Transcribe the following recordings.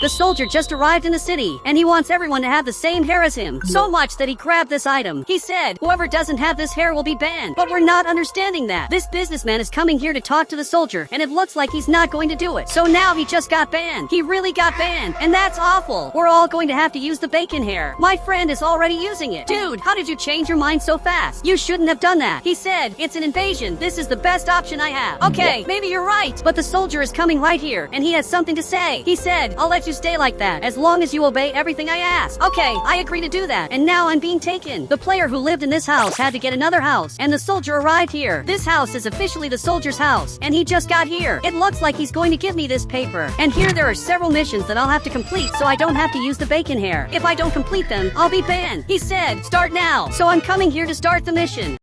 The soldier just arrived in the city, and he wants everyone to have the same hair as him, so much that he grabbed this item. He said, whoever doesn't have this hair will be banned. But we're not understanding that. This businessman is coming here to talk to the soldier, and it looks like he's not going to do it. So now he just got banned. He really got banned, and that's awful. We're all going to have to use the bacon hair. My friend is already using it. Dude, how did you change your mind so fast? You shouldn't have done that. He said, it's an invasion. This is the best option I have. Okay, maybe you're right, but the soldier is coming right here, and he has something to say. He said, I'll let you stay like that, as long as you obey everything I ask. Okay, I agree to do that, and now I'm being taken. The player who lived in this house had to get another house, and the soldier arrived here. This house is officially the soldier's house, and he just got here. It looks like he's going to give me this paper. And here there are several missions that I'll have to complete, so I don't have to use the bacon hair. If I don't complete them, I'll be banned. He said, start now. So I'm coming here to start the mission.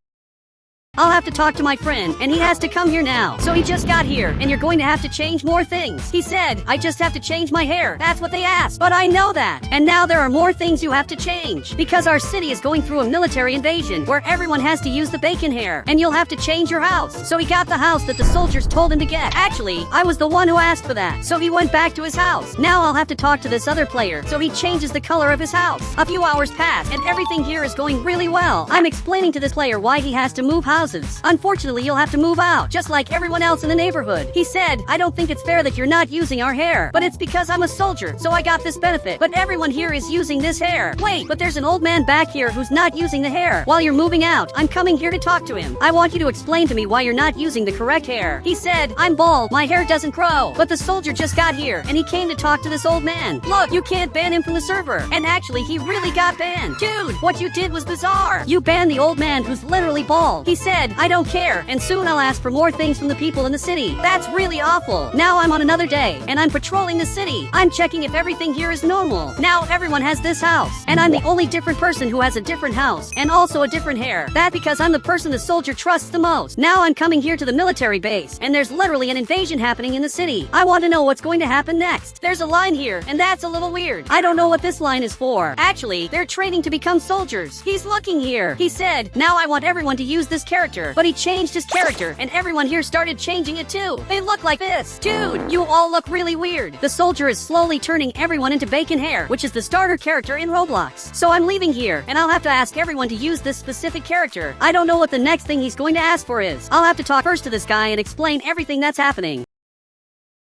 I'll have to talk to my friend, and he has to come here now. So he just got here, and you're going to have to change more things. He said, I just have to change my hair. That's what they asked. But I know that. And now there are more things you have to change. Because our city is going through a military invasion, where everyone has to use the bacon hair. And you'll have to change your house. So he got the house that the soldiers told him to get. Actually, I was the one who asked for that. So he went back to his house. Now I'll have to talk to this other player. So he changes the color of his house. A few hours pass, and everything here is going really well. I'm explaining to this player why he has to move houses. Unfortunately, you'll have to move out, just like everyone else in the neighborhood. He said, I don't think it's fair that you're not using our hair, but it's because I'm a soldier, so I got this benefit. But everyone here is using this hair. Wait, but there's an old man back here who's not using the hair. While you're moving out, I'm coming here to talk to him. I want you to explain to me why you're not using the correct hair. He said, I'm bald, my hair doesn't grow. But the soldier just got here, and he came to talk to this old man. Look, you can't ban him from the server. And actually, he really got banned. Dude, what you did was bizarre. You banned the old man who's literally bald. He said, I don't care, and soon I'll ask for more things from the people in the city. That's really awful. Now I'm on another day, and I'm patrolling the city. I'm checking if everything here is normal. Now everyone has this house, and I'm the only different person who has a different house, and also a different hair. That's because I'm the person the soldier trusts the most. Now I'm coming here to the military base, and there's literally an invasion happening in the city. I want to know what's going to happen next. There's a line here, and that's a little weird. I don't know what this line is for. Actually, they're training to become soldiers. He's looking here. He said, now I want everyone to use this character, but he changed his character, and everyone here started changing it too. They look like this. Dude, you all look really weird. The soldier is slowly turning everyone into bacon hair, which is the starter character in Roblox. So I'm leaving here, and I'll have to ask everyone to use this specific character. I don't know what the next thing he's going to ask for is. I'll have to talk first to this guy and explain everything that's happening.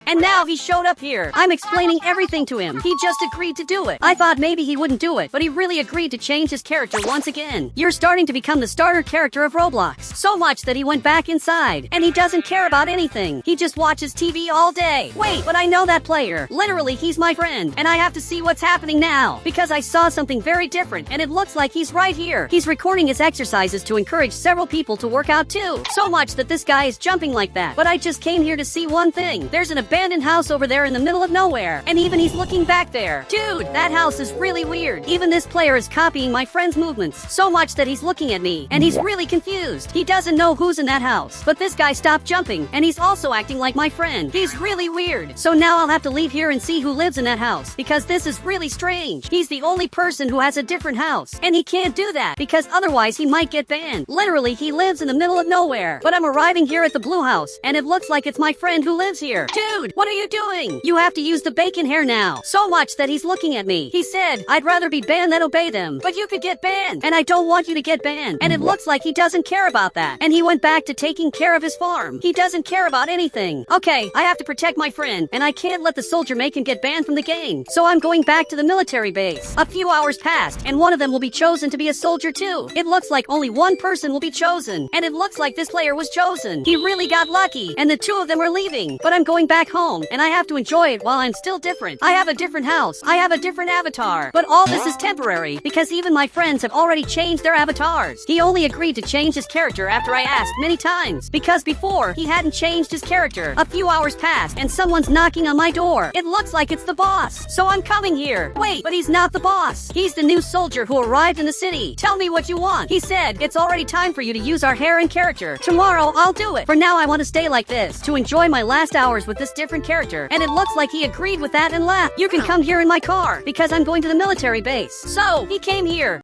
And now he showed up here. I'm explaining everything to him. He just agreed to do it. I thought maybe he wouldn't do it, but he really agreed to change his character once again. You're starting to become the starter character of Roblox. So much that he went back inside. And he doesn't care about anything. He just watches TV all day. Wait, but I know that player. Literally, he's my friend. And I have to see what's happening now. Because I saw something very different, and it looks like he's right here. He's recording his exercises to encourage several people to work out too. So much that this guy is jumping like that. But I just came here to see one thing. There's an abandoned house over there in the middle of nowhere, and even he's looking back there. Dude, that house is really weird. Even this player is copying my friend's movements, so much that he's looking at me, and he's really confused. He doesn't know who's in that house, but this guy stopped jumping, and he's also acting like my friend. He's really weird. So now I'll have to leave here and see who lives in that house, because this is really strange. He's the only person who has a different house, and he can't do that, because otherwise he might get banned. Literally, he lives in the middle of nowhere. But I'm arriving here at the blue house, and it looks like it's my friend who lives here. Dude, what are you doing? You have to use the bacon hair now. So much that he's looking at me. He said, I'd rather be banned than obey them. But you could get banned, and I don't want you to get banned. And it looks like he doesn't care about that. And he went back to taking care of his farm. He doesn't care about anything. Okay, I have to protect my friend, and I can't let the soldier make him get banned from the game. So I'm going back to the military base. A few hours passed, and one of them will be chosen to be a soldier too. It looks like only one person will be chosen. And it looks like this player was chosen. He really got lucky, and the two of them are leaving. But I'm going back home, and I have to enjoy it while I'm still different. I have a different house. I have a different avatar. But all this is temporary, because even my friends have already changed their avatars. He only agreed to change his character after I asked many times, because before, he hadn't changed his character. A few hours passed, and someone's knocking on my door. It looks like it's the boss. So I'm coming here. Wait, but he's not the boss. He's the new soldier who arrived in the city. Tell me what you want. He said, it's already time for you to use our hair and character. Tomorrow, I'll do it. For now, I want to stay like this, to enjoy my last hours with this different character. And it looks like he agreed with that and left. You can come here in my car, because I'm going to the military base. So, he came here.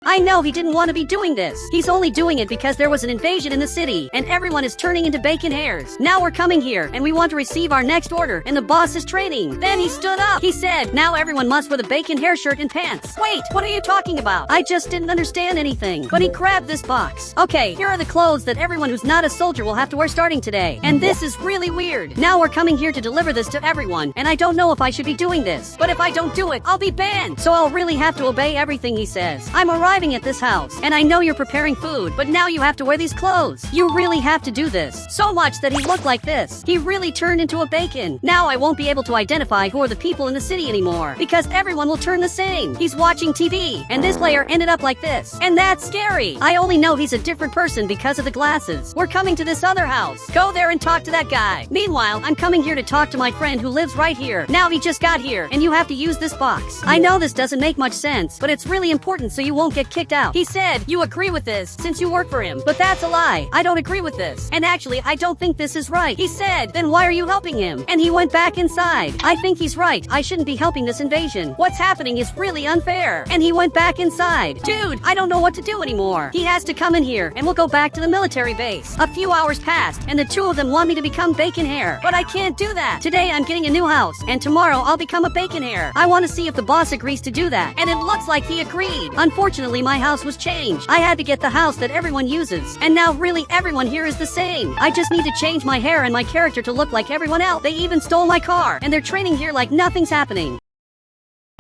I know he didn't want to be doing this. He's only doing it because there was an invasion in the city, and everyone is turning into bacon hairs. Now we're coming here, and we want to receive our next order, and the boss is training. Then he stood up. He said, now everyone must wear the bacon hair shirt and pants. Wait, what are you talking about? I just didn't understand anything. But he grabbed this box. Okay, here are the clothes that everyone who's not a soldier will have to wear starting today. And this is really weird. Now we're coming here to deliver this to everyone, and I don't know if I should be doing this. But if I don't do it, I'll be banned. So I'll really have to obey everything he says. I'm arriving at this house, and I know you're preparing food, but now you have to wear these clothes. You really have to do this. So much that he looked like this. He really turned into a bacon. Now I won't be able to identify who are the people in the city anymore, because everyone will turn the same. He's watching TV, and this player ended up like this. And that's scary. I only know he's a different person because of the glasses. We're coming to this other house. Go there and talk to that guy. Meanwhile, I'm coming here to talk to my friend who lives right here. Now he just got here, and you have to use this box. I know this doesn't make much sense, but it's really important so you won't get kicked out. He said, you agree with this since you work for him. But that's a lie. I don't agree with this. And actually, I don't think this is right. He said, then why are you helping him? And he went back inside. I think he's right. I shouldn't be helping this invasion. What's happening is really unfair. And he went back inside. Dude, I don't know what to do anymore. He has to come in here, and we'll go back to the military base. A few hours passed, and the two of them want me to become bacon hair. But I can't do that. Today I'm getting a new house, and tomorrow I'll become a bacon hair. I want to see if the boss agrees to do that. And it looks like he agreed. Unfortunately, my house was changed. I had to get the house that everyone uses. And now really everyone here is the same. I just need to change my hair and my character to look like everyone else. They even stole my car, and they're training here like nothing's happening.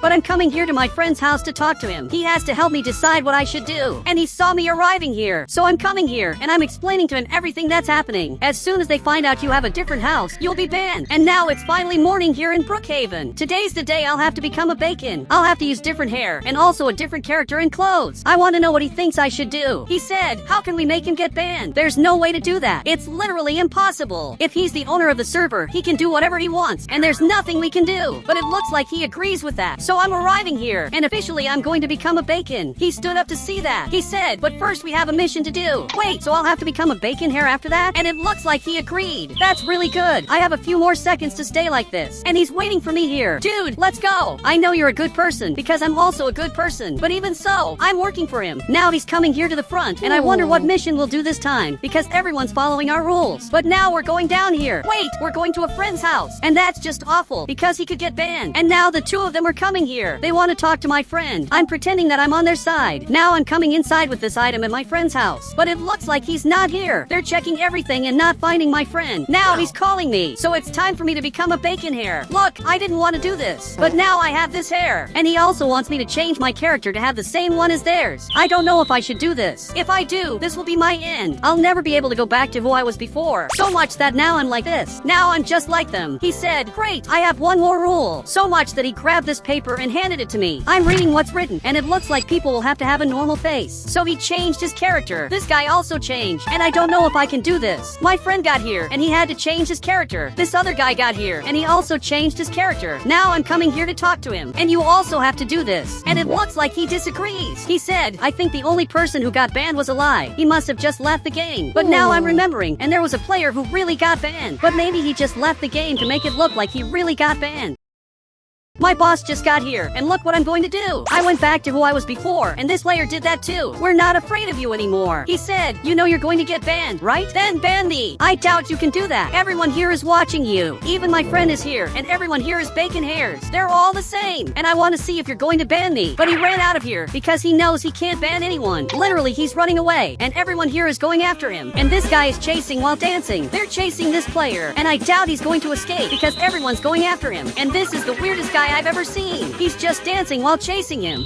But I'm coming here to my friend's house to talk to him. He has to help me decide what I should do. And he saw me arriving here. So I'm coming here, and I'm explaining to him everything that's happening. As soon as they find out you have a different house, you'll be banned. And now it's finally morning here in Brookhaven. Today's the day I'll have to become a bacon. I'll have to use different hair, and also a different character and clothes. I want to know what he thinks I should do. He said, how can we make him get banned? There's no way to do that. It's literally impossible. If he's the owner of the server, he can do whatever he wants, and there's nothing we can do. But it looks like he agrees with that. So I'm arriving here, and officially I'm going to become a bacon. He stood up to see that. He said, but first we have a mission to do. Wait, so I'll have to become a bacon hair after that? And it looks like he agreed. That's really good. I have a few more seconds to stay like this, and he's waiting for me here. Dude, let's go. I know you're a good person, because I'm also a good person. But even so, I'm working for him. Now he's coming here to the front, and I wonder what mission we'll do this time, because everyone's following our rules. But now we're going down here. Wait, we're going to a friend's house, and that's just awful, because he could get banned. And now the two of them are coming here. They want to talk to my friend. I'm pretending that I'm on their side. Now I'm coming inside with this item at my friend's house, but it looks like he's not here. They're checking everything and not finding my friend. Now he's calling me, so it's time for me to become a bacon hair. Look, I didn't want to do this, but now I have this hair. And he also wants me to change my character to have the same one as theirs. I don't know if I should do this. If I do, this will be my end. I'll never be able to go back to who I was before. So much that now I'm like this. Now I'm just like them. He said, great, I have one more rule. So much that he grabbed this paper and handed it to me. I'm reading what's written, and it looks like people will have to have a normal face. So he changed his character. This guy also changed, and I don't know if I can do this. My friend got here, and he had to change his character. This other guy got here, and he also changed his character. Now I'm coming here to talk to him, and you also have to do this. And it looks like he disagrees. He said, I think the only person who got banned was a lie. He must have just left the game. But now I'm remembering, and there was a player who really got banned. But maybe he just left the game to make it look like he really got banned. My boss just got here, and look what I'm going to do. I went back to who I was before, and this player did that too. We're not afraid of you anymore. He said, you know you're going to get banned, right? Then ban me. I doubt you can do that. Everyone here is watching you. Even my friend is here, and everyone here is bacon hairs. They're all the same, and I want to see if you're going to ban me. But he ran out of here, because he knows he can't ban anyone. Literally, he's running away, and everyone here is going after him. And this guy is chasing while dancing. They're chasing this player, and I doubt he's going to escape, because everyone's going after him. And this is the weirdest guy I've ever seen. He's just dancing while chasing him.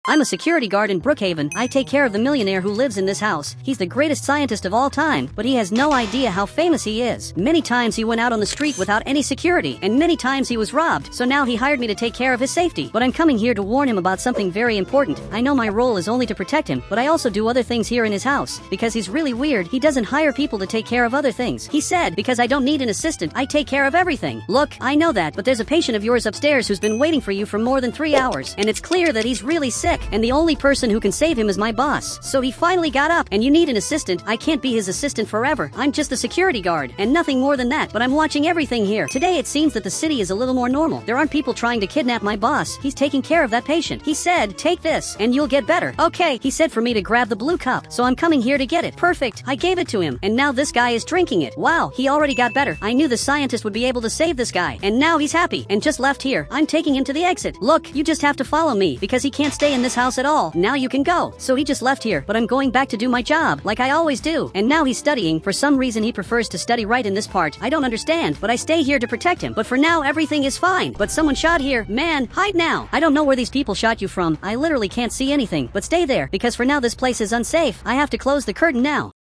I'm a security guard in Brookhaven. I take care of the millionaire who lives in this house. He's the greatest scientist of all time, but he has no idea how famous he is. Many times he went out on the street without any security, and many times he was robbed, so now he hired me to take care of his safety. But I'm coming here to warn him about something very important. I know my role is only to protect him, but I also do other things here in his house. Because he's really weird, he doesn't hire people to take care of other things. He said, because I don't need an assistant, I take care of everything. Look, I know that, but there's a patient of yours upstairs who's been waiting for you for more than 3 hours, and it's clear that he's really sick. sick, and the only person who can save him is my boss. So he finally got up, and you need an assistant. I can't be his assistant forever. I'm just the security guard, and nothing more than that, but I'm watching everything here. Today it seems that the city is a little more normal. There aren't people trying to kidnap my boss. He's taking care of that patient. He said, take this, and you'll get better. Okay, he said for me to grab the blue cup, so I'm coming here to get it. Perfect. I gave it to him, and now this guy is drinking it. Wow, he already got better. I knew the scientist would be able to save this guy, and now he's happy, and just left here. I'm taking him to the exit. Look, you just have to follow me, because he can't stay in this house at all. Now you can go. So he just left here, but I'm going back to do my job, like I always do. And now he's studying. For some reason he prefers to study right in this part. I don't understand, but I stay here to protect him. But for now, everything is fine. But someone shot here. Man, hide now. I don't know where these people shot you from. I literally can't see anything. But stay there, because for now this place is unsafe. I have to close the curtain now.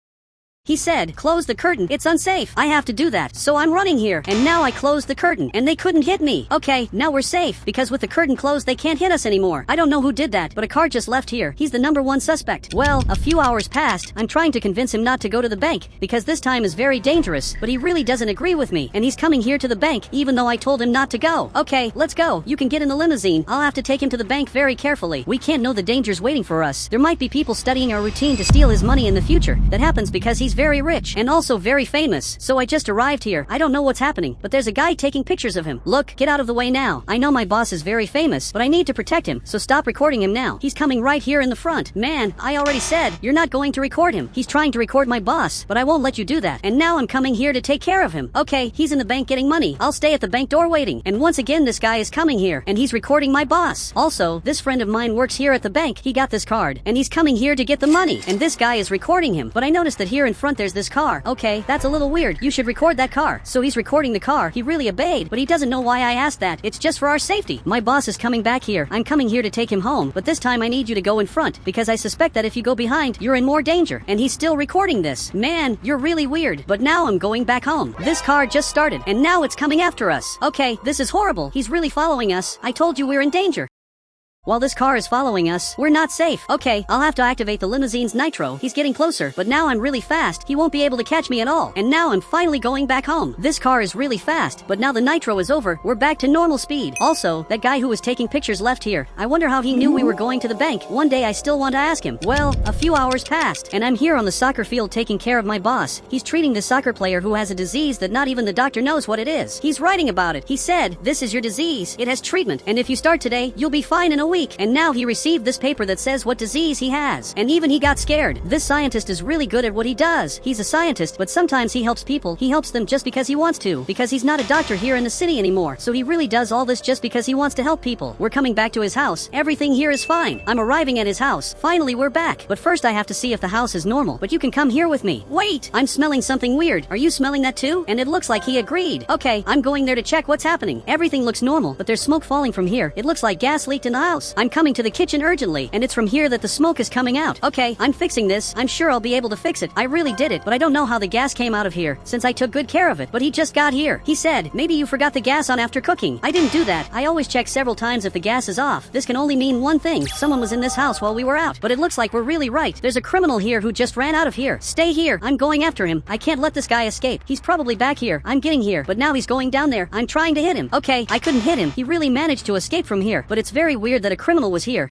He said, close the curtain, it's unsafe. I have to do that, so I'm running here, and now I closed the curtain, and they couldn't hit me. Okay, now we're safe, because with the curtain closed they can't hit us anymore. I don't know who did that, but a car just left here. He's the #1 suspect. Well, a few hours passed. I'm trying to convince him not to go to the bank, because this time is very dangerous, but he really doesn't agree with me, and he's coming here to the bank, even though I told him not to go. Okay, let's go. You can get in the limousine. I'll have to take him to the bank very carefully. We can't know the dangers waiting for us. There might be people studying our routine to steal his money in the future. That happens because he's very rich, and also very famous. So I just arrived here. I don't know what's happening, but there's a guy taking pictures of him. Look, get out of the way now. I know my boss is very famous, but I need to protect him, so stop recording him now. He's coming right here in the front. Man, I already said, you're not going to record him. He's trying to record my boss, but I won't let you do that. And now I'm coming here to take care of him. Okay, he's in the bank getting money. I'll stay at the bank door waiting. And once again, this guy is coming here, and he's recording my boss. Also, this friend of mine works here at the bank. He got this card, and he's coming here to get the money. And this guy is recording him, but I noticed that here in front there's this car. Okay, that's a little weird. You should record that car. So he's recording the car. He really obeyed, but he doesn't know why I asked that. It's just for our safety. My boss is coming back here. I'm coming here to take him home, but this time I need you to go in front, because I suspect that if you go behind, you're in more danger. And he's still recording this. Man, you're really weird. But now I'm going back home. This car just started, and now it's coming after us. Okay, this is horrible. He's really following us. I told you we're in danger. While this car is following us, we're not safe. Okay, I'll have to activate the limousine's nitro. He's getting closer, but now I'm really fast. He won't be able to catch me at all. And now I'm finally going back home. This car is really fast, but now the nitro is over. We're back to normal speed. Also, that guy who was taking pictures left here. I wonder how he knew we were going to the bank. One day I still want to ask him. Well, a few hours passed, and I'm here on the soccer field taking care of my boss. He's treating the soccer player who has a disease that not even the doctor knows what it is. He's writing about it. He said, this is your disease. It has treatment, and if you start today, you'll be fine in a week. And now he received this paper that says what disease he has. And even he got scared. This scientist is really good at what he does. He's a scientist, but sometimes he helps people. He helps them just because he wants to, because he's not a doctor here in the city anymore. So he really does all this just because he wants to help people. We're coming back to his house. Everything here is fine. I'm arriving at his house. Finally, we're back. But first I have to see if the house is normal. But you can come here with me. Wait! I'm smelling something weird. Are you smelling that too? And it looks like he agreed. Okay, I'm going there to check what's happening. Everything looks normal, but there's smoke falling from here. It looks like gas leaked in the house. I'm coming to the kitchen urgently, and it's from here that the smoke is coming out. Okay, I'm fixing this. I'm sure I'll be able to fix it. I really did it, but I don't know how the gas came out of here, since I took good care of it. But he just got here. He said, maybe you forgot the gas on after cooking. I didn't do that. I always check several times if the gas is off. This can only mean one thing. Someone was in this house while we were out. But it looks like we're really right. There's a criminal here who just ran out of here. Stay here. I'm going after him. I can't let this guy escape. He's probably back here. I'm getting here, but now he's going down there. I'm trying to hit him. Okay, I couldn't hit him. He really managed to escape from here, but it's very weird that a criminal was here.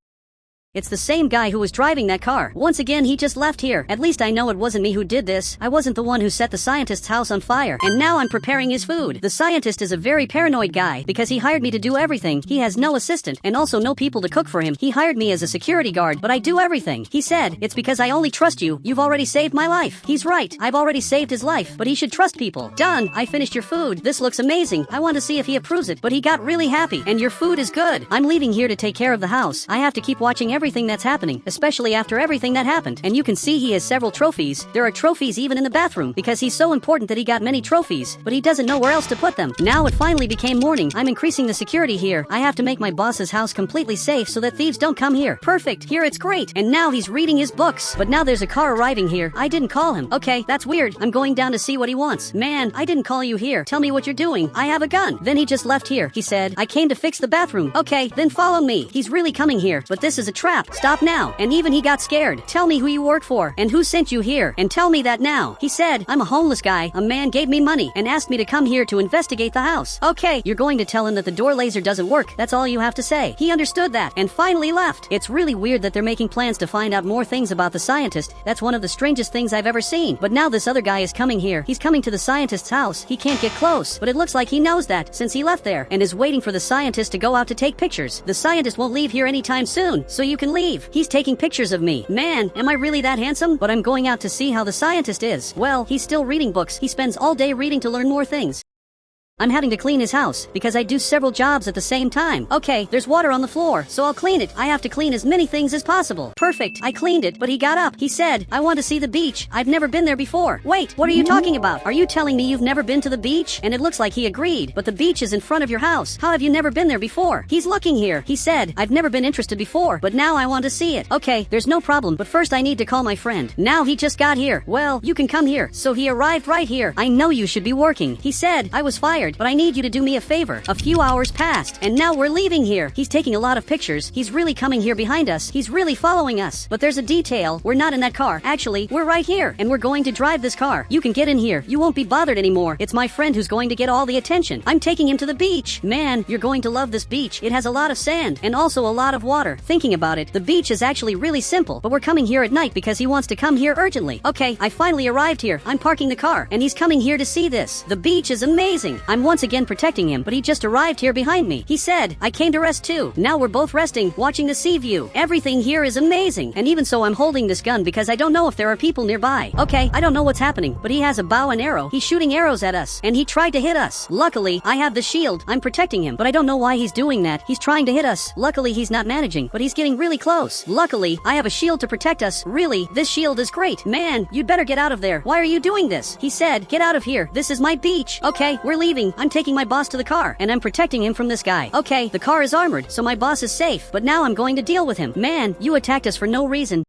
It's the same guy who was driving that car. Once again, he just left here. At least I know it wasn't me who did this. I wasn't the one who set the scientist's house on fire. And now I'm preparing his food. The scientist is a very paranoid guy because he hired me to do everything. He has no assistant and also no people to cook for him. He hired me as a security guard, but I do everything. He said, it's because I only trust you. You've already saved my life. He's right. I've already saved his life, but he should trust people. Done. I finished your food. This looks amazing. I want to see if he approves it, but he got really happy. And your food is good. I'm leaving here to take care of the house. I have to keep watching everything that's happening, especially after everything that happened. And you can see he has several trophies. There are trophies even in the bathroom because he's so important that he got many trophies, but he doesn't know where else to put them. Now it finally became morning. I'm increasing the security here. I have to make my boss's house completely safe so that thieves don't come here. Perfect. Here it's great. And now he's reading his books. But now there's a car arriving here. I didn't call him. Okay, that's weird. I'm going down to see what he wants. Man, I didn't call you here. Tell me what you're doing. I have a gun. Then he just left here. He said, I came to fix the bathroom. Okay, then follow me. He's really coming here, but this is a trap. trap. Stop now. And even he got scared. Tell me who you work for and who sent you here, and tell me that now. He said, I'm a homeless guy. A man gave me money and asked me to come here to investigate the house. Okay, you're going to tell him that the door laser doesn't work. That's all you have to say. He understood that and finally left. It's really weird that they're making plans to find out more things about the scientist. That's one of the strangest things I've ever seen. But now this other guy is coming here. He's coming to the scientist's house. He can't get close, but it looks like he knows that since he left there and is waiting for the scientist to go out to take pictures. The scientist won't leave here anytime soon, so you can leave. He's taking pictures of me. Man, am I really that handsome? But I'm going out to see how the scientist is. Well, he's still reading books. He spends all day reading to learn more things. I'm having to clean his house because I do several jobs at the same time. Okay, there's water on the floor, so I'll clean it. I have to clean as many things as possible. Perfect. I cleaned it, but he got up. He said, I want to see the beach. I've never been there before. Wait, what are you talking about? Are you telling me you've never been to the beach? And it looks like he agreed, but the beach is in front of your house. How have you never been there before? He's looking here. He said, I've never been interested before, but now I want to see it. Okay, there's no problem, but first I need to call my friend. Now he just got here. Well, you can come here. So he arrived right here. I know you should be working. He said, I was fired, but I need you to do me a favor. A few hours passed, and now we're leaving here. He's taking a lot of pictures. He's really coming here behind us. He's really following us. But there's a detail. We're not in that car. Actually, we're right here, and we're going to drive this car. You can get in here. You won't be bothered anymore. It's my friend who's going to get all the attention. I'm taking him to the beach. Man, you're going to love this beach. It has a lot of sand, and also a lot of water. Thinking about it, the beach is actually really simple, but we're coming here at night because he wants to come here urgently. Okay, I finally arrived here. I'm parking the car, and he's coming here to see this. The beach is amazing. I'm once again protecting him, but he just arrived here behind me. He said, I came to rest too. Now we're both resting, watching the sea view. Everything here is amazing. And even so, I'm holding this gun because I don't know if there are people nearby. Okay, I don't know what's happening, but he has a bow and arrow. He's shooting arrows at us, and he tried to hit us. Luckily, I have the shield. I'm protecting him, but I don't know why he's doing that. He's trying to hit us. Luckily, he's not managing, but he's getting really close. Luckily, I have a shield to protect us. Really, this shield is great. Man, you'd better get out of there. Why are you doing this? He said, get out of here. This is my beach. Okay, we're leaving. I'm taking my boss to the car, and I'm protecting him from this guy. Okay, the car is armored, so my boss is safe, but now I'm going to deal with him. Man, you attacked us for no reason.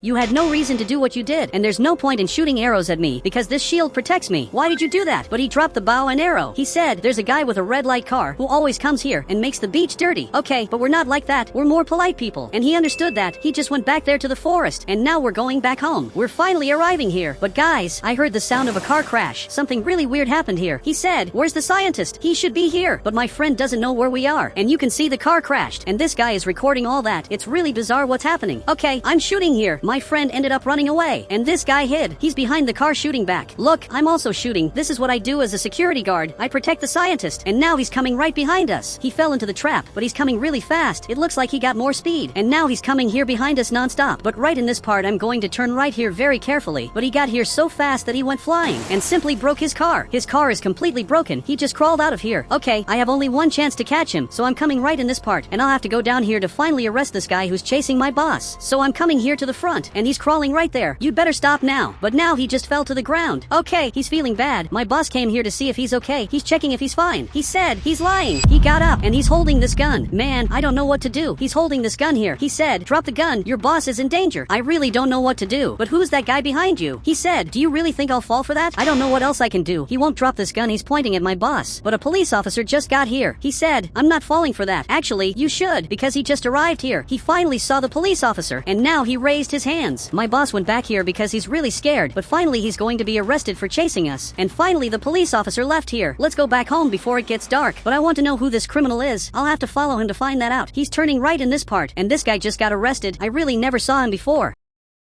You had no reason to do what you did, and there's no point in shooting arrows at me because this shield protects me. Why did you do that? But he dropped the bow and arrow. He said, there's a guy with a red light car who always comes here and makes the beach dirty. Okay, but we're not like that. We're more polite people. And he understood that. He just went back there to the forest, and now we're going back home. We're finally arriving here. But guys, I heard the sound of a car crash. Something really weird happened here. He said, where's the scientist? He should be here. But my friend doesn't know where we are. And you can see the car crashed. And this guy is recording all that. It's really bizarre what's happening. Okay, I'm shooting here. My friend ended up running away, and this guy hid. He's behind the car shooting back. Look, I'm also shooting. This is what I do as a security guard. I protect the scientist, and now he's coming right behind us. He fell into the trap, but he's coming really fast. It looks like he got more speed, and now he's coming here behind us nonstop. But right in this part, I'm going to turn right here very carefully, but he got here so fast that he went flying and simply broke his car. His car is completely broken. He just crawled out of here. Okay, I have only one chance to catch him, so I'm coming right in this part, and I'll have to go down here to finally arrest this guy who's chasing my boss. So I'm coming here to the front, and he's crawling right there. You'd better stop now. But now he just fell to the ground. Okay, he's feeling bad. My boss came here to see if he's okay. He's checking if he's fine. He said he's lying. He got up and he's holding this gun. Man, I don't know what to do. He's holding this gun here. He said, drop the gun. Your boss is in danger. I really don't know what to do. But who's that guy behind you? He said, do you really think I'll fall for that? I don't know what else I can do. He won't drop this gun. He's pointing at my boss. But a police officer just got here. He said, I'm not falling for that. Actually, you should, because he just arrived here. He finally saw the police officer, and now he raised his hands. My boss went back here because he's really scared, but finally he's going to be arrested for chasing us. And finally the police officer left here. Let's go back home before it gets dark. But I want to know who this criminal is. I'll have to follow him to find that out. He's turning right in this part, and this guy just got arrested. I really never saw him before.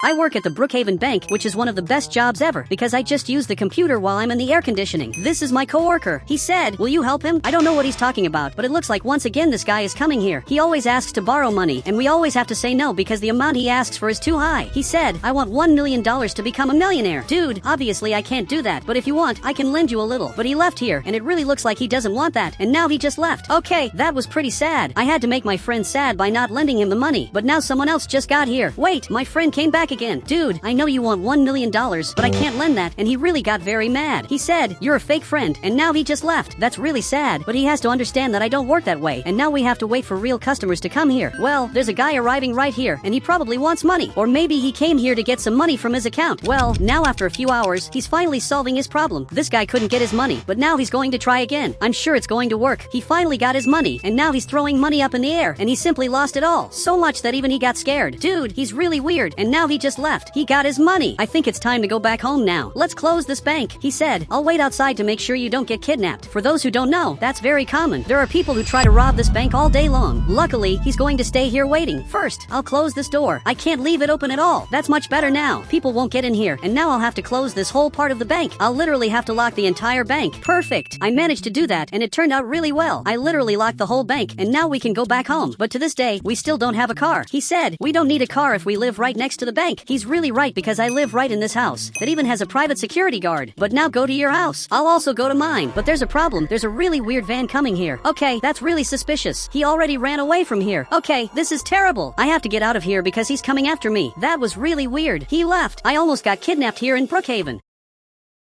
I work at the Brookhaven Bank, which is one of the best jobs ever, because I just use the computer while I'm in the air conditioning. This is my coworker. He said, will you help him? I don't know what he's talking about, but it looks like once again this guy is coming here. He always asks to borrow money, and we always have to say no because the amount he asks for is too high. He said, I want $1 million to become a millionaire. Dude, obviously I can't do that, but if you want, I can lend you a little. But he left here, and it really looks like he doesn't want that, and now he just left. Okay, that was pretty sad. I had to make my friend sad by not lending him the money, but now someone else just got here. Wait, my friend came back again. Dude, I know you want $1 million, but I can't lend that, and he really got very mad. He said, you're a fake friend, and now he just left. That's really sad, but he has to understand that I don't work that way, and now we have to wait for real customers to come here. Well, there's a guy arriving right here, and he probably wants money. Or maybe he came here to get some money from his account. Well, now after a few hours, he's finally solving his problem. This guy couldn't get his money, but now he's going to try again. I'm sure it's going to work. He finally got his money, and now he's throwing money up in the air, and he simply lost it all. So much that even he got scared. Dude, he's really weird, and now he just left. He got his money. I think it's time to go back home now. Let's close this bank. He said, I'll wait outside to make sure you don't get kidnapped. For those who don't know, that's very common. There are people who try to rob this bank all day long. Luckily, he's going to stay here waiting. First, I'll close this door. I can't leave it open at all. That's much better now. People won't get in here, and now I'll have to close this whole part of the bank. I'll literally have to lock the entire bank. Perfect. I managed to do that, and it turned out really well. I literally locked the whole bank, and now we can go back home. But to this day, we still don't have a car. He said, we don't need a car if we live right next to the bank. He's really right because I live right in this house that even has a private security guard. But now go to your house. I'll also go to mine. But there's a problem. There's a really weird van coming here. Okay, that's really suspicious. He already ran away from here. Okay, this is terrible. I have to get out of here because he's coming after me. That was really weird. He left. I almost got kidnapped here in Brookhaven.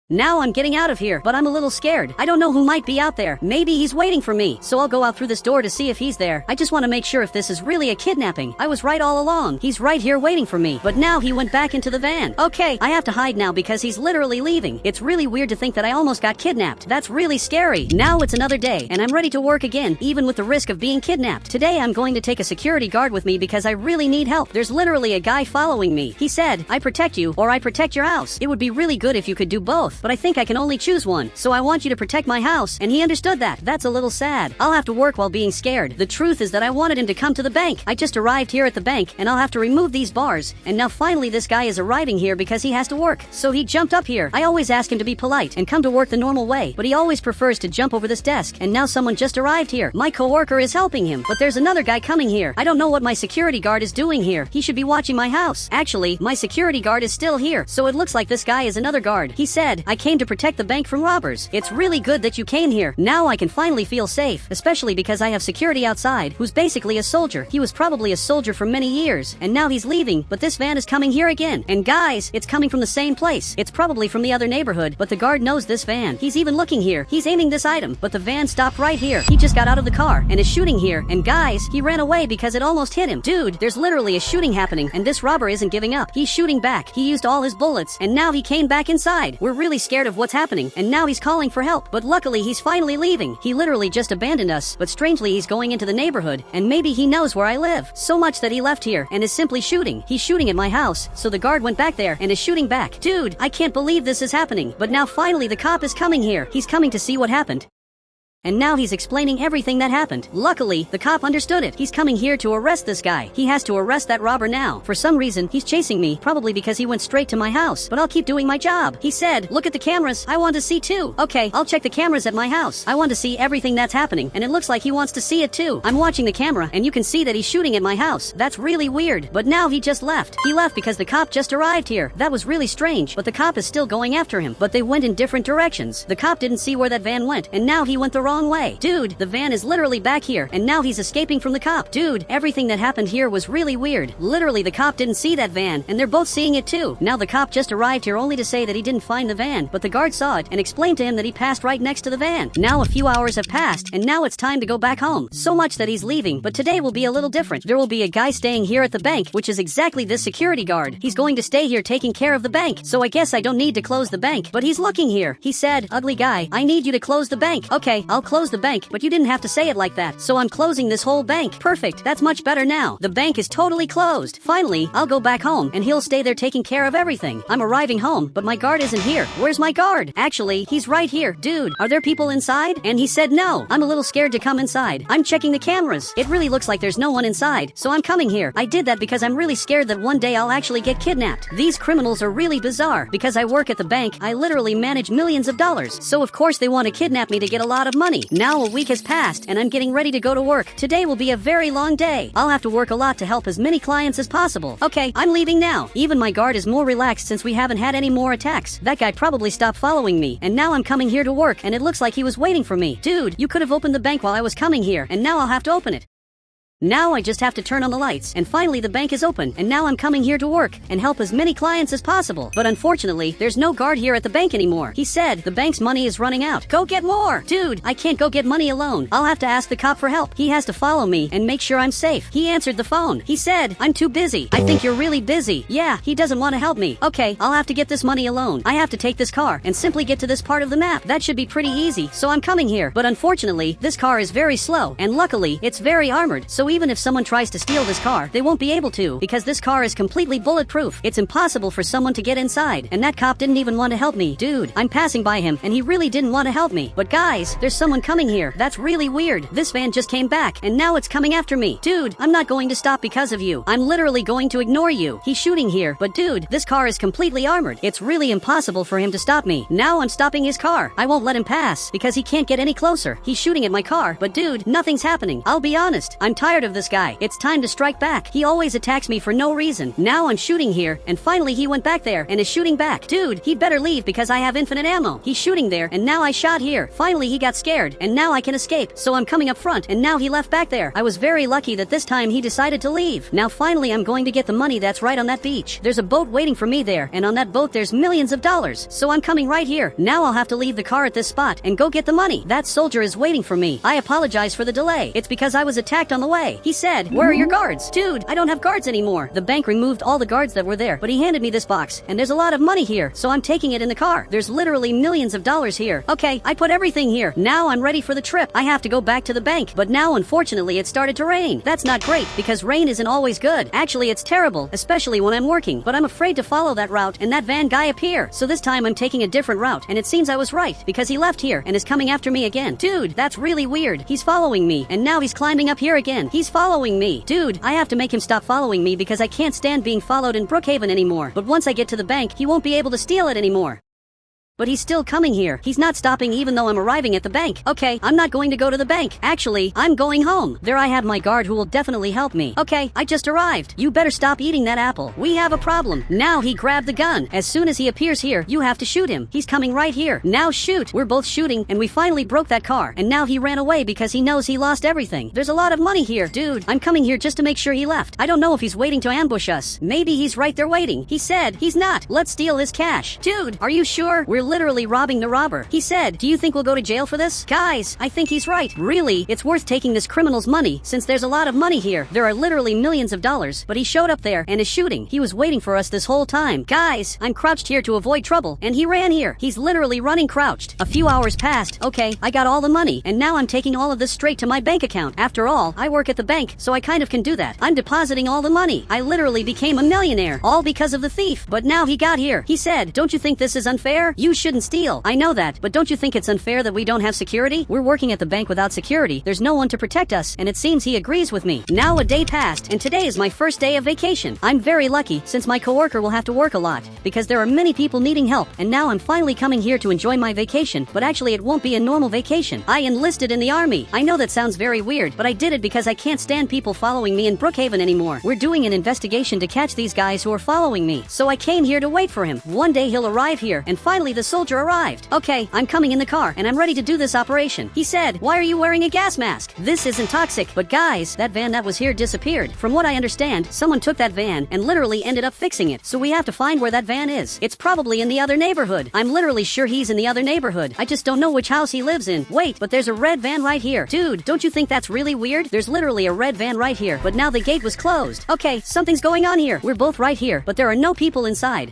Now I'm getting out of here, but I'm a little scared. I don't know who might be out there. Maybe he's waiting for me, so I'll go out through this door to see if he's there. I just want to make sure if this is really a kidnapping. I was right all along. He's right here waiting for me, but now he went back into the van. Okay, I have to hide now because he's literally leaving. It's really weird to think that I almost got kidnapped. That's really scary. Now it's another day, and I'm ready to work again, even with the risk of being kidnapped. Today I'm going to take a security guard with me because I really need help. There's literally a guy following me. He said, I protect you, or I protect your house. It would be really good if you could do both, but I think I can only choose one, so I want you to protect my house, and he understood that. That's a little sad. I'll have to work while being scared. The truth is that I wanted him to come to the bank. I just arrived here at the bank, and I'll have to remove these bars, and now finally this guy is arriving here because he has to work, so he jumped up here. I always ask him to be polite and come to work the normal way, but he always prefers to jump over this desk, and now someone just arrived here. My coworker is helping him, but there's another guy coming here. I don't know what my security guard is doing here. He should be watching my house. Actually, my security guard is still here, so it looks like this guy is another guard. He said, I came to protect the bank from robbers. It's really good that you came here. Now I can finally feel safe, especially because I have security outside, who's basically a soldier. He was probably a soldier for many years, and now he's leaving, but this van is coming here again. And guys, it's coming from the same place. It's probably from the other neighborhood, but the guard knows this van. He's even looking here. He's aiming this item, but the van stopped right here. He just got out of the car and is shooting here, and guys, he ran away because it almost hit him. Dude, there's literally a shooting happening, and this robber isn't giving up. He's shooting back. He used all his bullets, and now he came back inside. We're really scared of what's happening, and now he's calling for help, but luckily he's finally leaving. He literally just abandoned us, but strangely he's going into the neighborhood, and maybe he knows where I live. So much that he left here and is simply shooting. He's shooting at my house, so the guard went back there and is shooting back. Dude, I can't believe this is happening, but now finally the cop is coming here. He's coming to see what happened. And now he's explaining everything that happened. Luckily, the cop understood it. He's coming here to arrest this guy. He has to arrest that robber now. For some reason, he's chasing me, probably because he went straight to my house. But I'll keep doing my job. He said, look at the cameras. I want to see too. Okay, I'll check the cameras at my house. I want to see everything that's happening, and it looks like he wants to see it too. I'm watching the camera, and you can see that he's shooting at my house. That's really weird. But now he just left. He left because the cop just arrived here. That was really strange, but the cop is still going after him. But they went in different directions. The cop didn't see where that van went, and now he went the wrong way. Dude, the van is literally back here, and now he's escaping from the cop. Dude, everything that happened here was really weird. Literally, the cop didn't see that van, and they're both seeing it too. Now the cop just arrived here only to say that he didn't find the van, but the guard saw it and explained to him that he passed right next to the van. Now a few hours have passed, and now it's time to go back home. So much that he's leaving, but today will be a little different. There will be a guy staying here at the bank, which is exactly this security guard. He's going to stay here taking care of the bank, so I guess I don't need to close the bank, but he's looking here. He said, ugly guy, I need you to close the bank. Okay, I'll close the bank, but you didn't have to say it like that, so I'm closing this whole bank. Perfect, that's much better now. The bank is totally closed. Finally, I'll go back home, and he'll stay there taking care of everything. I'm arriving home, but my guard isn't here. Where's my guard? Actually, he's right here. Dude, are there people inside? And he said no. I'm a little scared to come inside. I'm checking the cameras. It really looks like there's no one inside, so I'm coming here. I did that because I'm really scared that one day I'll actually get kidnapped. These criminals are really bizarre. Because I work at the bank, I literally manage millions of dollars, so of course they want to kidnap me to get a lot of money. Now a week has passed, and I'm getting ready to go to work. Today will be a very long day. I'll have to work a lot to help as many clients as possible. Okay, I'm leaving now. Even my guard is more relaxed since we haven't had any more attacks. That guy probably stopped following me, and now I'm coming here to work, and it looks like he was waiting for me. Dude, you could have opened the bank while I was coming here, and now I'll have to open it. Now I just have to turn on the lights, and finally the bank is open, and now I'm coming here to work and help as many clients as possible. But unfortunately, there's no guard here at the bank anymore. He said the bank's money is running out. Go get more! Dude, I can't go get money alone. I'll have to ask the cop for help. He has to follow me and make sure I'm safe. He answered the phone. He said, I'm too busy. I think you're really busy. Yeah, he doesn't want to help me. Okay, I'll have to get this money alone. I have to take this car and simply get to this part of the map. That should be pretty easy, so I'm coming here. But unfortunately, this car is very slow, and luckily, it's very armored, so even if someone tries to steal this car, they won't be able to, because this car is completely bulletproof. It's impossible for someone to get inside, and that cop didn't even want to help me. Dude, I'm passing by him, and he really didn't want to help me. But guys, there's someone coming here. That's really weird. This van just came back, and now it's coming after me. Dude, I'm not going to stop because of you. I'm literally going to ignore you. He's shooting here, but dude, this car is completely armored. It's really impossible for him to stop me. Now I'm stopping his car. I won't let him pass, because he can't get any closer. He's shooting at my car, but dude, nothing's happening. I'll be honest, I'm tired of this guy. It's time to strike back. He always attacks me for no reason. Now I'm shooting here, and finally he went back there and is shooting back. Dude, he'd better leave because I have infinite ammo. He's shooting there, and now I shot here. Finally he got scared, and now I can escape. So I'm coming up front, and now he left back there. I was very lucky that this time he decided to leave. Now finally I'm going to get the money that's right on that beach. There's a boat waiting for me there, and on that boat there's millions of dollars. So I'm coming right here. Now I'll have to leave the car at this spot and go get the money. That soldier is waiting for me. I apologize for the delay. It's because I was attacked on the way. He said, where are your guards? Dude, I don't have guards anymore. The bank removed all the guards that were there, but he handed me this box, and there's a lot of money here, so I'm taking it in the car. There's literally millions of dollars here. Okay, I put everything here. Now I'm ready for the trip. I have to go back to the bank, but now unfortunately it started to rain. That's not great, because rain isn't always good. Actually, it's terrible, especially when I'm working, but I'm afraid to follow that route and that van guy appear. So this time I'm taking a different route, and it seems I was right, because he left here and is coming after me again. Dude, that's really weird. He's following me, and now he's climbing up here again. He's following me. Dude, I have to make him stop following me because I can't stand being followed in Brookhaven anymore. But once I get to the bank, he won't be able to steal it anymore. But he's still coming here. He's not stopping even though I'm arriving at the bank. Okay, I'm not going to go to the bank. Actually, I'm going home. There I have my guard who will definitely help me. Okay, I just arrived. You better stop eating that apple. We have a problem. Now he grabbed the gun. As soon as he appears here, you have to shoot him. He's coming right here. Now shoot. We're both shooting, and we finally broke that car. And now he ran away because he knows he lost everything. There's a lot of money here. Dude, I'm coming here just to make sure he left. I don't know if he's waiting to ambush us. Maybe he's right there waiting. He said he's not. Let's steal his cash. Dude, are you sure? We're literally robbing the robber. He said, do you think we'll go to jail for this? Guys, I think he's right. Really, it's worth taking this criminal's money since there's a lot of money here. There are literally millions of dollars, but he showed up there and is shooting. He was waiting for us this whole time. Guys, I'm crouched here to avoid trouble, and he ran here. He's literally running crouched. A few hours passed. Okay, I got all the money, and now I'm taking all of this straight to my bank account. After all, I work at the bank, so I kind of can do that. I'm depositing all the money. I literally became a millionaire, all because of the thief. But now he got here. He said, don't you think this is unfair? You shouldn't steal. I know that, but don't you think it's unfair that we don't have security? We're working at the bank without security. There's no one to protect us, and it seems he agrees with me. Now a day passed, and today is my first day of vacation. I'm very lucky, since my coworker will have to work a lot, because there are many people needing help, and now I'm finally coming here to enjoy my vacation, but actually it won't be a normal vacation. I enlisted in the army. I know that sounds very weird, but I did it because I can't stand people following me in Brookhaven anymore. We're doing an investigation to catch these guys who are following me, so I came here to wait for him. One day he'll arrive here, and finally the soldier arrived. Okay, I'm coming in the car, and I'm ready to do this operation. He said, why are you wearing a gas mask? This isn't toxic. But guys, that van that was here disappeared. From what I understand, someone took that van and literally ended up fixing it. So we have to find where that van is. It's probably in the other neighborhood. I'm literally sure he's in the other neighborhood. I just don't know which house he lives in. Wait, but there's a red van right here. Dude, don't you think that's really weird? There's literally a red van right here, but now the gate was closed. Okay, something's going on here. We're both right here, but there are no people inside.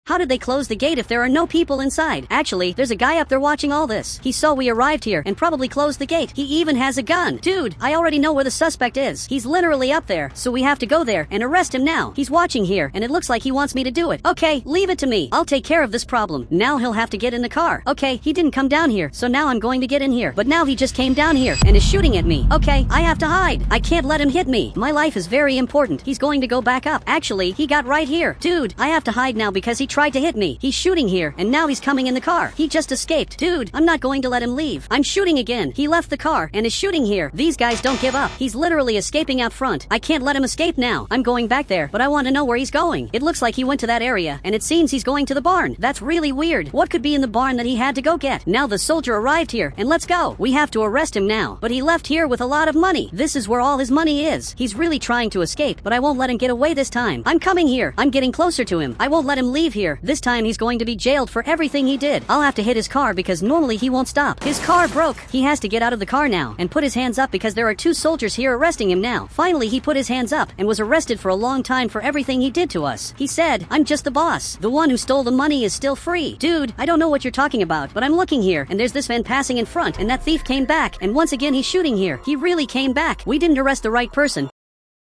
How did they close the gate if there are no people inside? Actually, there's a guy up there watching all this. He saw we arrived here and probably closed the gate. He even has a gun. Dude, I already know where the suspect is. He's literally up there, so we have to go there and arrest him now. He's watching here, and it looks like he wants me to do it. Okay, leave it to me. I'll take care of this problem. Now he'll have to get in the car. Okay, he didn't come down here, so now I'm going to get in here. But now he just came down here and is shooting at me. Okay, I have to hide. I can't let him hit me. My life is very important. He's going to go back up. Actually, he got right here. Dude, I have to hide now because he tried to hit me. He's shooting here, and now he's coming in the car. He just escaped. Dude, I'm not going to let him leave. I'm shooting again. He left the car and is shooting here. These guys don't give up. He's literally escaping out front. I can't let him escape now. I'm going back there, but I want to know where he's going. It looks like he went to that area, and it seems he's going to the barn. That's really weird. What could be in the barn that he had to go get? Now the soldier arrived here, and let's go. We have to arrest him now. But he left here with a lot of money. This is where all his money is. He's really trying to escape, but I won't let him get away this time. I'm coming here. I'm getting closer to him. I won't let him leave here. This time he's going to be jailed for everything he did. I'll have to hit his car because normally he won't stop. His car broke. He has to get out of the car now and put his hands up because there are two soldiers here arresting him now. Finally, he put his hands up and was arrested for a long time for everything he did to us. He said, "I'm just the boss. The one who stole the money is still free." Dude, I don't know what you're talking about, but I'm looking here and there's this man passing in front and that thief came back and once again he's shooting here. He really came back. We didn't arrest the right person.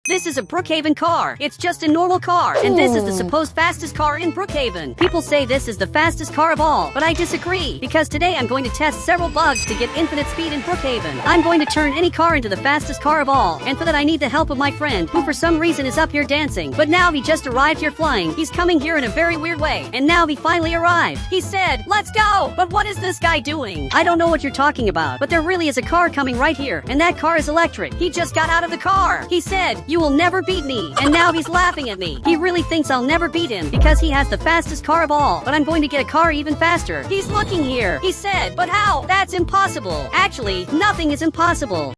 This is a Brookhaven car. It's just a normal car. And this is the supposed fastest car in Brookhaven. People say this is the fastest car of all, but I disagree. Because today I'm going to test several bugs to get infinite speed in Brookhaven. I'm going to turn any car into the fastest car of all. And for that I need the help of my friend, who for some reason is up here dancing. But now he just arrived here flying. He's coming here in a very weird way. And now he finally arrived. He said, "Let's go!" But what is this guy doing? I don't know what you're talking about, but there really is a car coming right here. And that car is electric. He just got out of the car. He said, "You will never beat me." And now he's laughing at me. He really thinks I'll never beat him because he has the fastest car of all. But I'm going to get a car even faster. He's looking here. He said, "But how? That's impossible." Actually, nothing is impossible.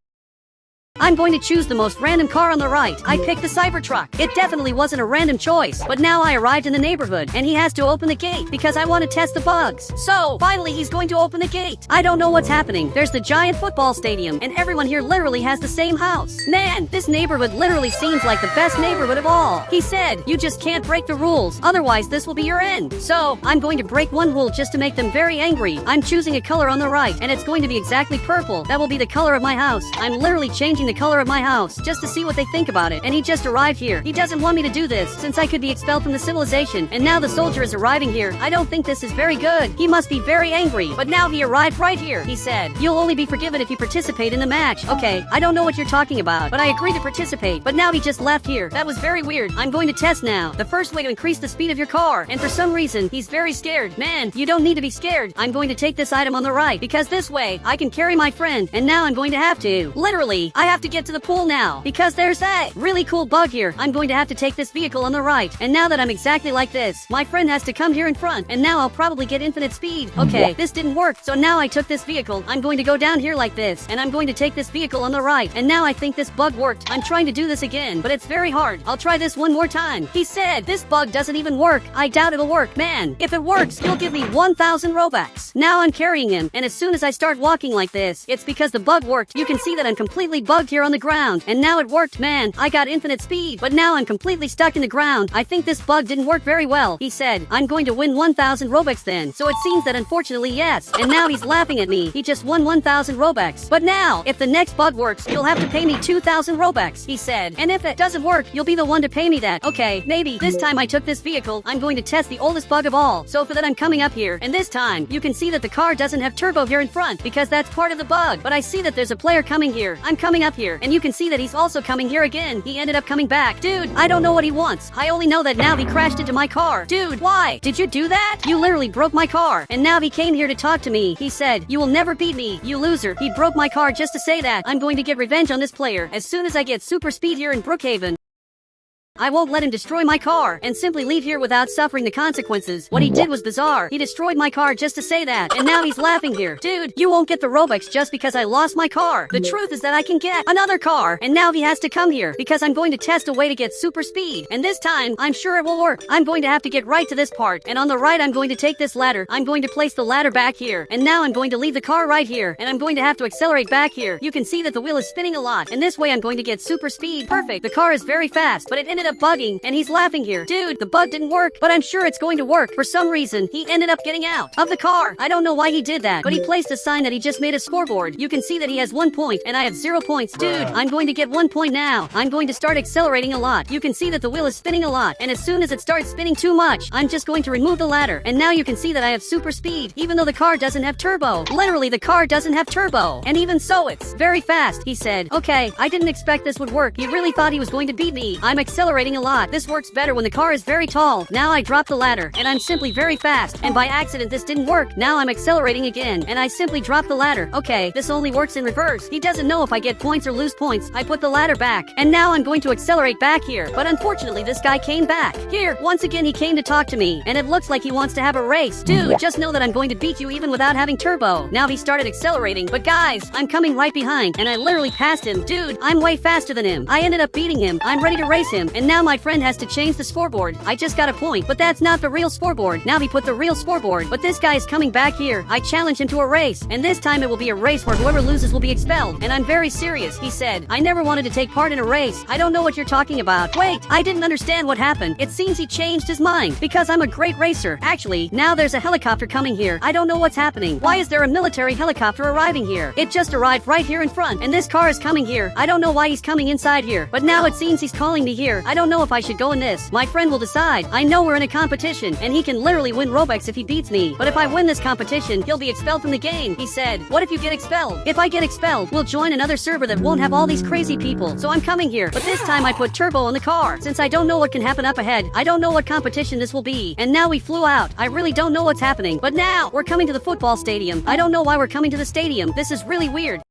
I'm going to choose the most random car on the right. I picked the Cybertruck. It definitely wasn't a random choice, but now I arrived in the neighborhood and he has to open the gate because I want to test the bugs. So, finally he's going to open the gate. I don't know what's happening. There's the giant football stadium and everyone here literally has the same house. Man, this neighborhood literally seems like the best neighborhood of all. He said, "You just can't break the rules, otherwise this will be your end." So, I'm going to break one rule just to make them very angry. I'm choosing a color on the right and it's going to be exactly purple. That will be the color of my house. I'm literally changing the color of my house just to see what they think about it. And he just arrived here. He doesn't want me to do this since I could be expelled from the civilization. And now the soldier is arriving here. I don't think this is very good. He must be very angry. But now he arrived right here. He said, "You'll only be forgiven if you participate in the match." Okay, I don't know what you're talking about, but I agree to participate. But now he just left here. That was very weird. I'm going to test now. The first way to increase the speed of your car. And for some reason, he's very scared. Man, you don't need to be scared. I'm going to take this item on the right because this way I can carry my friend. And now I'm going to have to. Literally, I have to get to the pool now because there's a really cool bug here. I'm going to have to take this vehicle on the right. And now that I'm exactly like this, my friend has to come here in front. And now I'll probably get infinite speed. Okay, this didn't work. So now I took this vehicle. I'm going to go down here like this. And I'm going to take this vehicle on the right. And now I think this bug worked. I'm trying to do this again, but it's very hard. I'll try this one more time. He said, "This bug doesn't even work." I doubt it'll work. Man, if it works, you'll give me 1,000 Robux. Now I'm carrying him. And as soon as I start walking like this, it's because the bug worked. You can see that I'm completely bugged here on the ground. And now it worked, man. I got infinite speed, but now I'm completely stuck in the ground. I think this bug didn't work very well. He said, "I'm going to win 1,000 Robux then." So it seems that unfortunately, yes. And now he's laughing at me. He just won 1,000 Robux. But now, if the next bug works, you'll have to pay me 2,000 Robux. He said, "And if it doesn't work, you'll be the one to pay me that." Okay, maybe. This time I took this vehicle. I'm going to test the oldest bug of all. So for that I'm coming up here. And this time, you can see that the car doesn't have turbo here in front because that's part of the bug. But I see that there's a player coming here. I'm coming up here. And you can see that he's also coming here again. He ended up coming back. Dude, I don't know what he wants. I only know that now he crashed into my car. Dude, why? Did you do that? You literally broke my car. And now he came here to talk to me. He said, "You will never beat me, you loser." He broke my car just to say that. I'm going to get revenge on this player as soon as I get super speed here in Brookhaven. I won't let him destroy my car and simply leave here without suffering the consequences. What he did was bizarre. He destroyed my car just to say that. And now he's laughing here. Dude, you won't get the Robux just because I lost my car. The truth is that I can get another car. And now he has to come here because I'm going to test a way to get super speed. And this time, I'm sure it will work. I'm going to have to get right to this part. And on the right, I'm going to take this ladder. I'm going to place the ladder back here. And now I'm going to leave the car right here. And I'm going to have to accelerate back here. You can see that the wheel is spinning a lot. And this way, I'm going to get super speed. Perfect. The car is very fast, but it ended up bugging. And he's laughing here. Dude, the bug didn't work, but I'm sure it's going to work. For some reason, he ended up getting out of the car. I don't know why he did that, but he placed a sign that he just made a scoreboard. You can see that he has 1 point, and I have 0 points. Dude, I'm going to get 1 point now. I'm going to start accelerating a lot. You can see that the wheel is spinning a lot, and as soon as it starts spinning too much, I'm just going to remove the ladder. And now you can see that I have super speed, even though the car doesn't have turbo. Literally, the car doesn't have turbo. And even so, it's very fast. He said, "Okay, I didn't expect this would work." He really thought he was going to beat me. I'm accelerating accelerating a lot. This works better when the car is very tall. Now I drop the ladder, and I'm simply very fast. And by accident this didn't work. Now I'm accelerating again, and I simply drop the ladder. Okay, this only works in reverse. He doesn't know if I get points or lose points. I put the ladder back, and now I'm going to accelerate back here. But unfortunately this guy came back. Here, once again he came to talk to me, and it looks like he wants to have a race. Dude, just know that I'm going to beat you even without having turbo. Now he started accelerating, but guys, I'm coming right behind, and I literally passed him. Dude, I'm way faster than him. I ended up beating him. I'm ready to race him, and now my friend has to change the scoreboard. I just got a point, but that's not the real scoreboard. Now he put the real scoreboard, but this guy is coming back here. I challenge him to a race, and this time it will be a race where whoever loses will be expelled. And I'm very serious. He said, I never wanted to take part in a race. I don't know what you're talking about. Wait, I didn't understand what happened. It seems he changed his mind, because I'm a great racer. Actually, now there's a helicopter coming here. I don't know what's happening. Why is there a military helicopter arriving here? It just arrived right here in front, and this car is coming here. I don't know why he's coming inside here, but now it seems he's calling me here. I don't know if I should go in this. My friend will decide. I know we're in a competition, and he can literally win Robux if he beats me. But if I win this competition, he'll be expelled from the game. He said, what if you get expelled? If I get expelled, we'll join another server that won't have all these crazy people. So I'm coming here, but this time I put turbo on the car. Since I don't know what can happen up ahead, I don't know what competition this will be. And now we flew out. I really don't know what's happening. But now, we're coming to the football stadium. I don't know why we're coming to the stadium. This is really weird.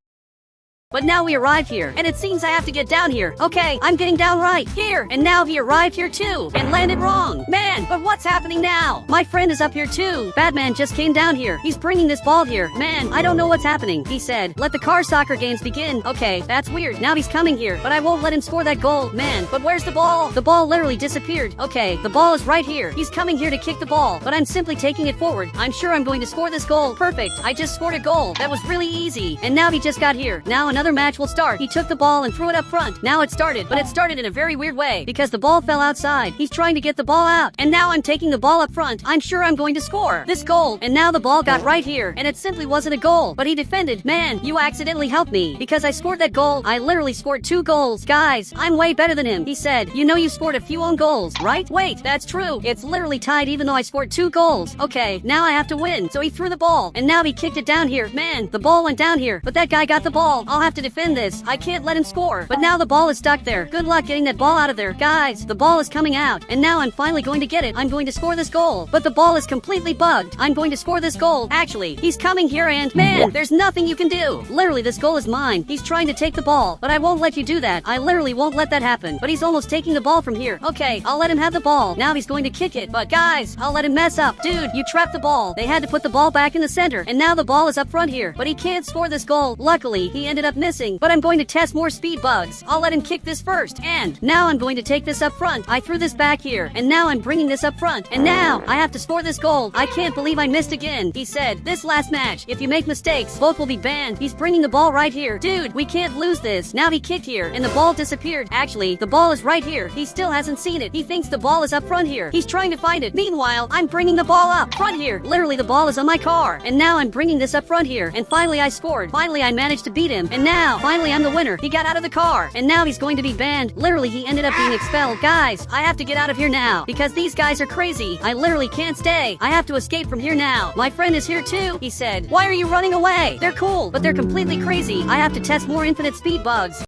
But now we arrived here, and it seems I have to get down here. Okay, I'm getting down right here, and now he arrived here too, and landed wrong. Man, but what's happening now? My friend is up here too. Batman just came down here. He's bringing this ball here. Man, I don't know what's happening. He said, let the car soccer games begin. Okay, that's weird. Now he's coming here, but I won't let him score that goal. Man, but where's the ball? The ball literally disappeared. Okay, the ball is right here. He's coming here to kick the ball, but I'm simply taking it forward. I'm sure I'm going to score this goal. Perfect. I just scored a goal. That was really easy. And now he just got here. Now another match will start. He took the ball and threw it up front. Now it started, but it started in a very weird way because the ball fell outside. He's trying to get the ball out, and now I'm taking the ball up front. I'm sure I'm going to score this goal, and now the ball got right here, and it simply wasn't a goal, but he defended. Man, you accidentally helped me because I scored that goal. I literally scored 2 goals. Guys, I'm way better than him. He said, you know you scored a few own goals, right? Wait, that's true. It's literally tied even though I scored 2 goals. Okay, now I have to win. So he threw the ball, and now he kicked it down here. Man, the ball went down here, but that guy got the ball. I'll have to defend this. I can't let him score. But now the ball is stuck there. Good luck getting that ball out of there. Guys, the ball is coming out, and now I'm finally going to get it. I'm going to score this goal. But the ball is completely bugged. I'm going to score this goal. Actually, he's coming here and man, there's nothing you can do. Literally, this goal is mine. He's trying to take the ball, but I won't let you do that. I literally won't let that happen. But he's almost taking the ball from here. Okay, I'll let him have the ball. Now he's going to kick it. But guys, I'll let him mess up. Dude, you trapped the ball. They had to put the ball back in the center, and now the ball is up front here. But he can't score this goal. Luckily, he ended up missing. But I'm going to test more speed bugs. I'll let him kick this first. And now I'm going to take this up front. I threw this back here, and now I'm bringing this up front. And now I have to score this goal. I can't believe I missed again. He said, this last match, if you make mistakes, both will be banned. He's bringing the ball right here. Dude, we can't lose this. Now he kicked here, and the ball disappeared. Actually, the ball is right here. He still hasn't seen it. He thinks the ball is up front here. He's trying to find it. Meanwhile, I'm bringing the ball up front here. Literally, the ball is on my car. And now I'm bringing this up front here. And finally, I scored. Finally, I managed to beat him. And now, finally, I'm the winner. He got out of the car. And now he's going to be banned. Literally, he ended up being expelled. Guys, I have to get out of here now because these guys are crazy. I literally can't stay. I have to escape from here now. My friend is here too. He said, why are you running away? They're cool, but they're completely crazy. I have to test more infinite speed bugs.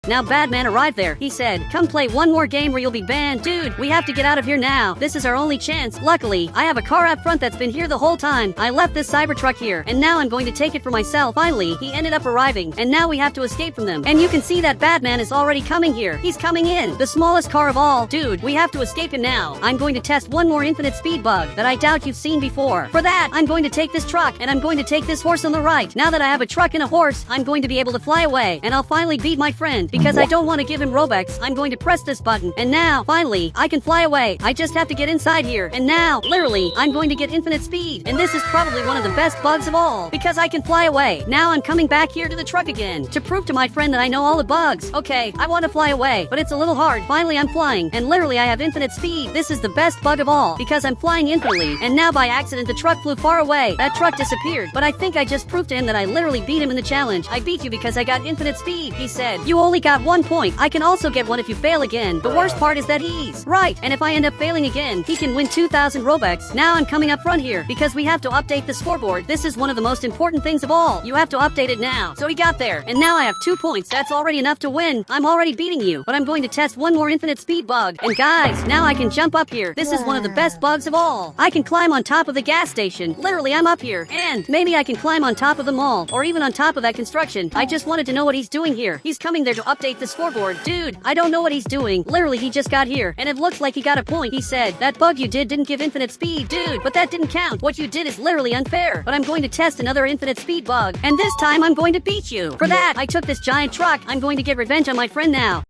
Now Batman arrived there. He said, come play one more game where you'll be banned. Dude, we have to get out of here now. This is our only chance. Luckily, I have a car out front that's been here the whole time. I left this Cybertruck here, and now I'm going to take it for myself. Finally, he ended up arriving, and now we have to escape from them. And you can see that Batman is already coming here. He's coming in. The smallest car of all. Dude, we have to escape him now. I'm going to test one more infinite speed bug that I doubt you've seen before. For that, I'm going to take this truck, and I'm going to take this horse on the right. Now that I have a truck and a horse, I'm going to be able to fly away, and I'll finally beat my friend. Because I don't want to give him Robux, I'm going to press this button. And now, finally, I can fly away. I just have to get inside here. And now, literally, I'm going to get infinite speed. And this is probably one of the best bugs of all. Because I can fly away. Now I'm coming back here to the truck again. To prove to my friend that I know all the bugs. Okay, I want to fly away, but it's a little hard. Finally, I'm flying. And literally, I have infinite speed. This is the best bug of all. Because I'm flying infinitely. And now by accident, the truck flew far away. That truck disappeared. But I think I just proved to him that I literally beat him in the challenge. I beat you because I got infinite speed. He said, you only got 1 point. I can also get one if you fail again. The worst part is that he's right, and if I end up failing again, he can win 2,000 Robux. Now I'm coming up front here because we have to update the scoreboard. This is one of the most important things of all. You have to update it now. So he got there, and now I have 2 points. That's already enough to win. I'm already beating you, but I'm going to test one more infinite speed bug. And guys, now I can jump up here. This is one of the best bugs of all. I can climb on top of the gas station. Literally, I'm up here. And maybe I can climb on top of the mall, or even on top of that construction. I just wanted to know what he's doing here. He's coming there to update the scoreboard. Dude, I don't know what he's doing. Literally, he just got here, and it looks like he got a point. He said, that bug you did didn't give infinite speed. Dude, but that didn't count. What you did is literally unfair. But I'm going to test another infinite speed bug, and this time I'm going to beat you. For that, I took this giant truck. I'm going to get revenge on my friend now.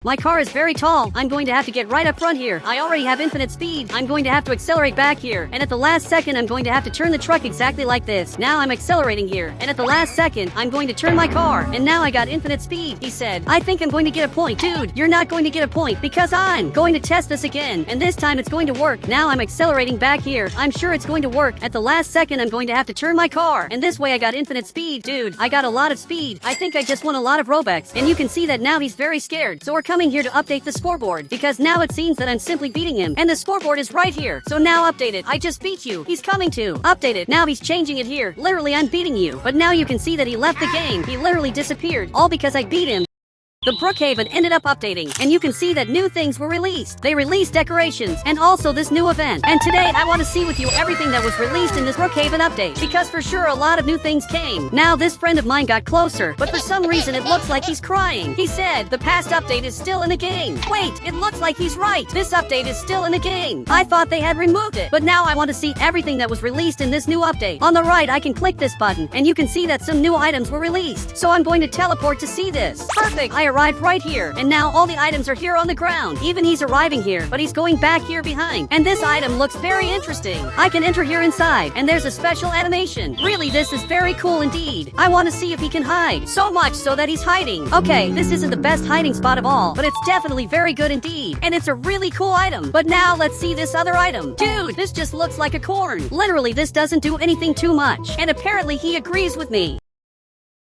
My car is very tall. I'm going to have to get right up front here. I already have infinite speed. I'm going to have to accelerate back here. And at the last second, I'm going to have to turn the truck exactly like this. Now I'm accelerating here. And at the last second, I'm going to turn my car. And now I got infinite speed. He said, I think I'm going to get a point. Dude, you're not going to get a point because I'm going to test this again. And this time it's going to work. Now I'm accelerating back here. I'm sure it's going to work. At the last second, I'm going to have to turn my car. And this way I got infinite speed. Dude, I got a lot of speed. I think I just won a lot of Robux. And you can see that now he's very scared. So we're coming here to update the scoreboard because now it seems that I'm simply beating him and the scoreboard is right here. So now update it. I just beat you. He's coming to update it. Now he's changing it here. Literally, I'm beating you. But now you can see that he left the game. He literally disappeared. All because I beat him. The Brookhaven ended up updating, and you can see that new things were released. They released decorations, and also this new event. And today, I want to see with you everything that was released in this Brookhaven update, because for sure a lot of new things came. Now, this friend of mine got closer, but for some reason it looks like he's crying. He said, the past update is still in the game. Wait, it looks like he's right. This update is still in the game. I thought they had removed it, but now I want to see everything that was released in this new update. On the right, I can click this button, and you can see that some new items were released. So I'm going to teleport to see this. Perfect. I arrived right here, and now all the items are here on the ground. Even he's arriving here, but he's going back here behind. And this item looks very interesting. I can enter here inside, and there's a special animation. Really, this is very cool indeed. I want to see if he can hide. So much so that he's hiding. Okay, this isn't the best hiding spot of all, but it's definitely very good indeed. And it's a really cool item. But now let's see this other item. Dude, this just looks like a corn. Literally, this doesn't do anything too much. And apparently he agrees with me.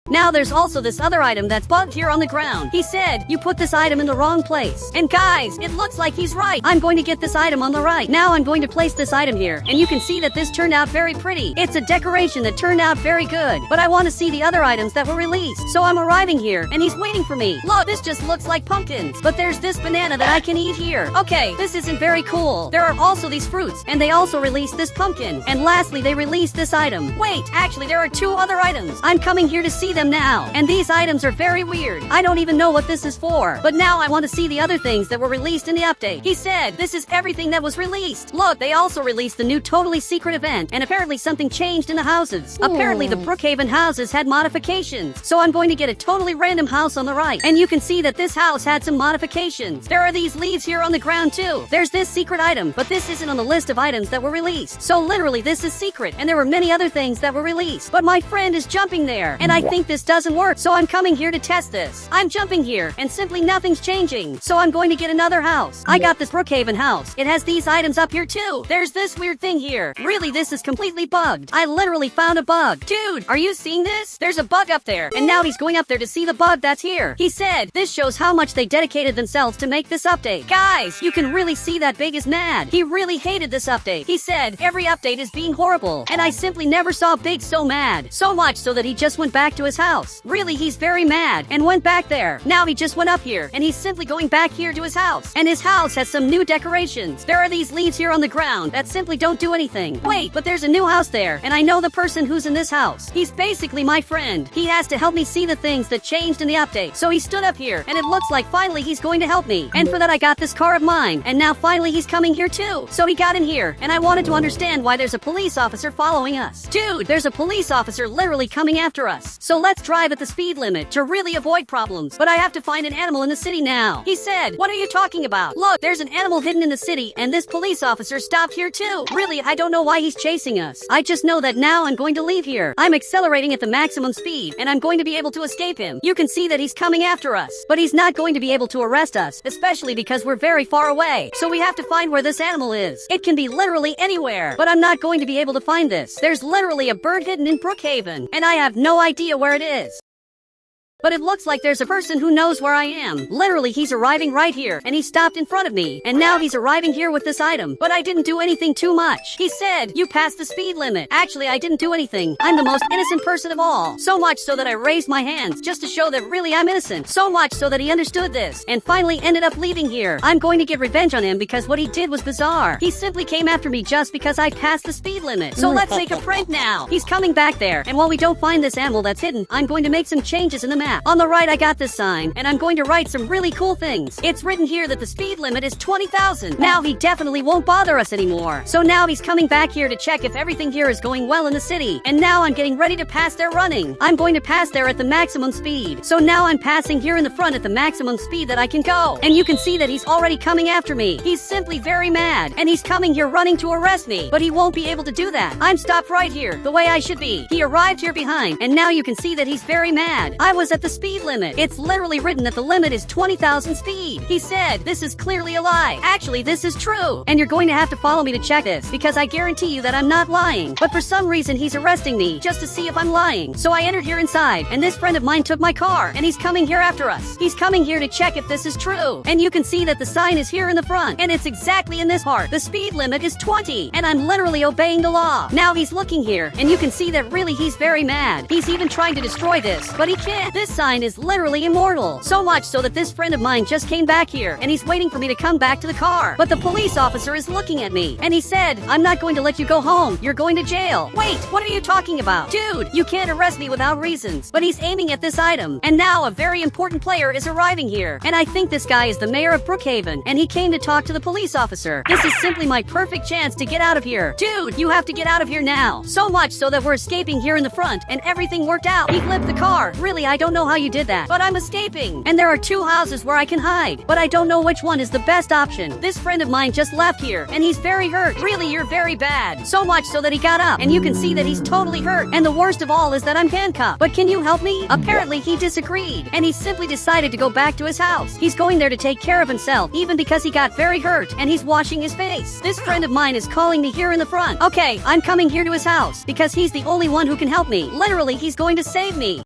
Now there's also this other item that's bugged here on the ground. He said, you put this item in the wrong place. And guys, it looks like he's right. I'm going to get this item on the right. Now I'm going to place this item here. And you can see that this turned out very pretty. It's a decoration that turned out very good. But I want to see the other items that were released. So I'm arriving here, and he's waiting for me. Look, this just looks like pumpkins. But there's this banana that I can eat here. Okay, this isn't very cool. There are also these fruits, and they also released this pumpkin. And lastly, they released this item. Wait, actually, there are 2 other items. I'm coming here to see them now. And these items are very weird. I don't even know what this is for. But now I want to see the other things that were released in the update. He said, this is everything that was released. Look, they also released the new totally secret event. And apparently something changed in the houses. Apparently the Brookhaven houses had modifications. So I'm going to get a totally random house on the right. And you can see that this house had some modifications. There are these leaves here on the ground too. There's this secret item, but this isn't on the list of items that were released. So literally this is secret. And there were many other things that were released. But my friend is jumping there. And I think this doesn't work, so I'm coming here to test this. I'm jumping here, and simply nothing's changing. So I'm going to get another house. I got this Brookhaven house. It has these items up here too. There's this weird thing here. Really, this is completely bugged. I literally found a bug. Dude, are you seeing this? There's a bug up there, and now he's going up there to see the bug that's here. He said, this shows how much they dedicated themselves to make this update. Guys, you can really see that Big is mad. He really hated this update. He said, every update is being horrible, and I simply never saw Big so mad. So much so that he just went back to his house. Really, he's very mad and went back there. Now he just went up here, and he's simply going back here to his house. And his house has some new decorations. There are these leaves here on the ground that simply don't do anything. Wait, but there's a new house there, and I know the person who's in this house. He's basically my friend. He has to help me see the things that changed in the update. So he stood up here, and it looks like finally he's going to help me. And for that I got this car of mine, and now finally he's coming here too. So he got in here, and I wanted to understand why there's a police officer following us. Dude, there's a police officer literally coming after us. So let's drive at the speed limit to really avoid problems. But I have to find an animal in the city now. He said, what are you talking about? Look, there's an animal hidden in the city, and this police officer stopped here too. Really, I don't know why he's chasing us. I just know that now I'm going to leave here. I'm accelerating at the maximum speed, and I'm going to be able to escape him. You can see that he's coming after us, but he's not going to be able to arrest us, especially because we're very far away. So we have to find where this animal is. It can be literally anywhere, but I'm not going to be able to find this. There's literally a bird hidden in Brookhaven, and I have no idea where it is. But it looks like there's a person who knows where I am. Literally, he's arriving right here, and he stopped in front of me, and now he's arriving here with this item. But I didn't do anything too much. He said, "You passed the speed limit." Actually, I didn't do anything. I'm the most innocent person of all. So much so that I raised my hands, just to show that really I'm innocent. So much so that he understood this, and finally ended up leaving here. I'm going to get revenge on him because what he did was bizarre. He simply came after me just because I passed the speed limit. So let's make a prank now. He's coming back there, and while we don't find this animal that's hidden, I'm going to make some changes in the map. On the right, I got this sign, and I'm going to write some really cool things. It's written here that the speed limit is 20,000. Now he definitely won't bother us anymore. So now he's coming back here to check if everything here is going well in the city. And now I'm getting ready to pass there running. I'm going to pass there at the maximum speed. So now I'm passing here in the front at the maximum speed that I can go. And you can see that he's already coming after me. He's simply very mad, and he's coming here running to arrest me. But he won't be able to do that. I'm stopped right here, the way I should be. He arrived here behind, and now you can see that he's very mad. I was at the speed limit. It's literally written that the limit is 20,000 speed. He said, "This is clearly a lie." Actually, this is true. And you're going to have to follow me to check this, because I guarantee you that I'm not lying. But for some reason, he's arresting me just to see if I'm lying. So I entered here inside, and this friend of mine took my car, and he's coming here after us. He's coming here to check if this is true. And you can see that the sign is here in the front, and it's exactly in this part. The speed limit is 20, and I'm literally obeying the law. Now he's looking here, and you can see that really he's very mad. He's even trying to destroy this, but he can't. This sign is literally immortal. So much so that this friend of mine just came back here, and he's waiting for me to come back to the car. But the police officer is looking at me, and he said, "I'm not going to let you go home. You're going to jail." Wait, what are you talking about? Dude, you can't arrest me without reasons. But he's aiming at this item, and now a very important player is arriving here. And I think this guy is the mayor of Brookhaven, and he came to talk to the police officer. This is simply my perfect chance to get out of here. Dude, you have to get out of here now. So much so that we're escaping here in the front, and everything worked out. He flipped the car. Really, I don't know how you did that, but I'm escaping. And there are two houses where I can hide, but I don't know which one is the best option. This friend of mine just left here, and he's very hurt. Really, you're very bad. So much so that he got up, and you can see that he's totally hurt. And the worst of all is that I'm handcuffed. But can you help me? Apparently, he disagreed, and he simply decided to go back to his house. He's going there to take care of himself, even because he got very hurt, and he's washing his face. This friend of mine is calling me here in the front. Okay, I'm coming here to his house, because he's the only one who can help me. Literally, he's going to save me.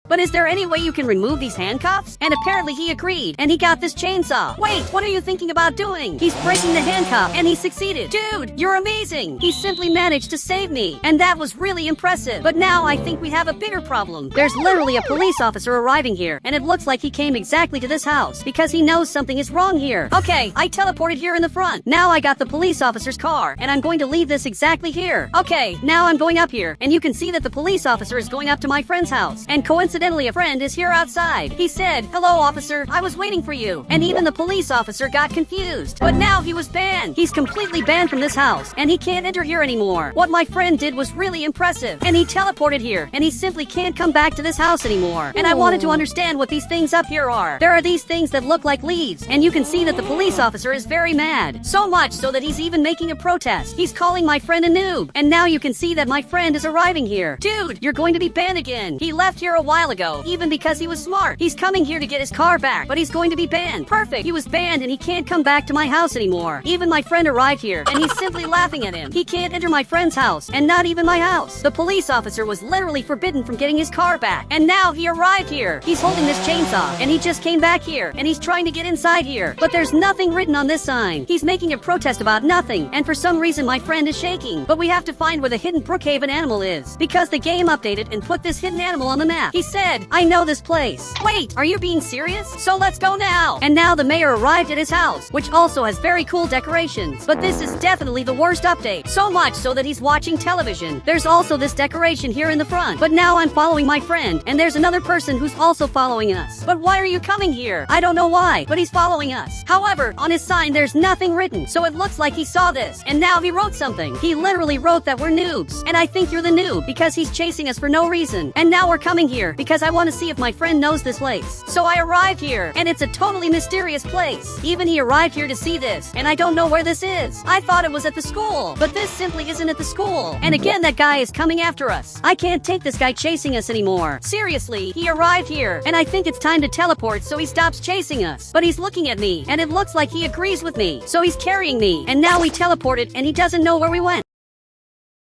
But is there any way you can remove these handcuffs? And apparently he agreed, and he got this chainsaw. Wait, what are you thinking about doing? He's breaking the handcuff, and he succeeded. Dude, you're amazing. He simply managed to save me, and that was really impressive. But now I think we have a bigger problem. There's literally a police officer arriving here, and it looks like he came exactly to this house, because he knows something is wrong here. Okay, I teleported here in the front. Now I got the police officer's car, and I'm going to leave this exactly here. Okay, now I'm going up here, and you can see that the police officer is going up to my friend's house, and coincidentally, a friend is here outside. He said, "Hello, officer. I was waiting for you." And even the police officer got confused. But now he was banned. He's completely banned from this house, and he can't enter here anymore. What my friend did was really impressive. And he teleported here, and he simply can't come back to this house anymore. And I wanted to understand what these things up here are. There are these things that look like leaves, and you can see that the police officer is very mad. So much so that he's even making a protest. He's calling my friend a noob. And now you can see that my friend is arriving here. Dude, you're going to be banned again. He left here a while ago, even because he was smart. He's coming here to get his car back, but he's going to be banned. Perfect. He was banned, and he can't come back to my house anymore. Even my friend arrived here, and he's simply laughing at him. He can't enter my friend's house, and not even my house. The police officer was literally forbidden from getting his car back, and now he arrived here. He's holding this chainsaw, and he just came back here, and he's trying to get inside here, but there's nothing written on this sign. He's making a protest about nothing, and for some reason my friend is shaking. But we have to find where the hidden Brookhaven animal is, because the game updated and put this hidden animal on the map. He said, "I know this place." Wait, are you being serious? So let's go now. And now the mayor arrived at his house, which also has very cool decorations. But this is definitely the worst update. So much so that he's watching television. There's also this decoration here in the front. But now I'm following my friend, and there's another person who's also following us. But why are you coming here? I don't know why, but he's following us. However, on his sign there's nothing written, so it looks like he saw this, and now he wrote something. He literally wrote that we're noobs, and I think you're the noob, because he's chasing us for no reason. And now we're coming here, because I want to see if my friend knows this place. So I arrived here, and it's a totally mysterious place. Even he arrived here to see this, and I don't know where this is. I thought it was at the school, but this simply isn't at the school. And again, that guy is coming after us. I can't take this guy chasing us anymore. Seriously, he arrived here, and I think it's time to teleport so he stops chasing us. But he's looking at me, and it looks like he agrees with me. So he's carrying me, and now we teleported, and he doesn't know where we went.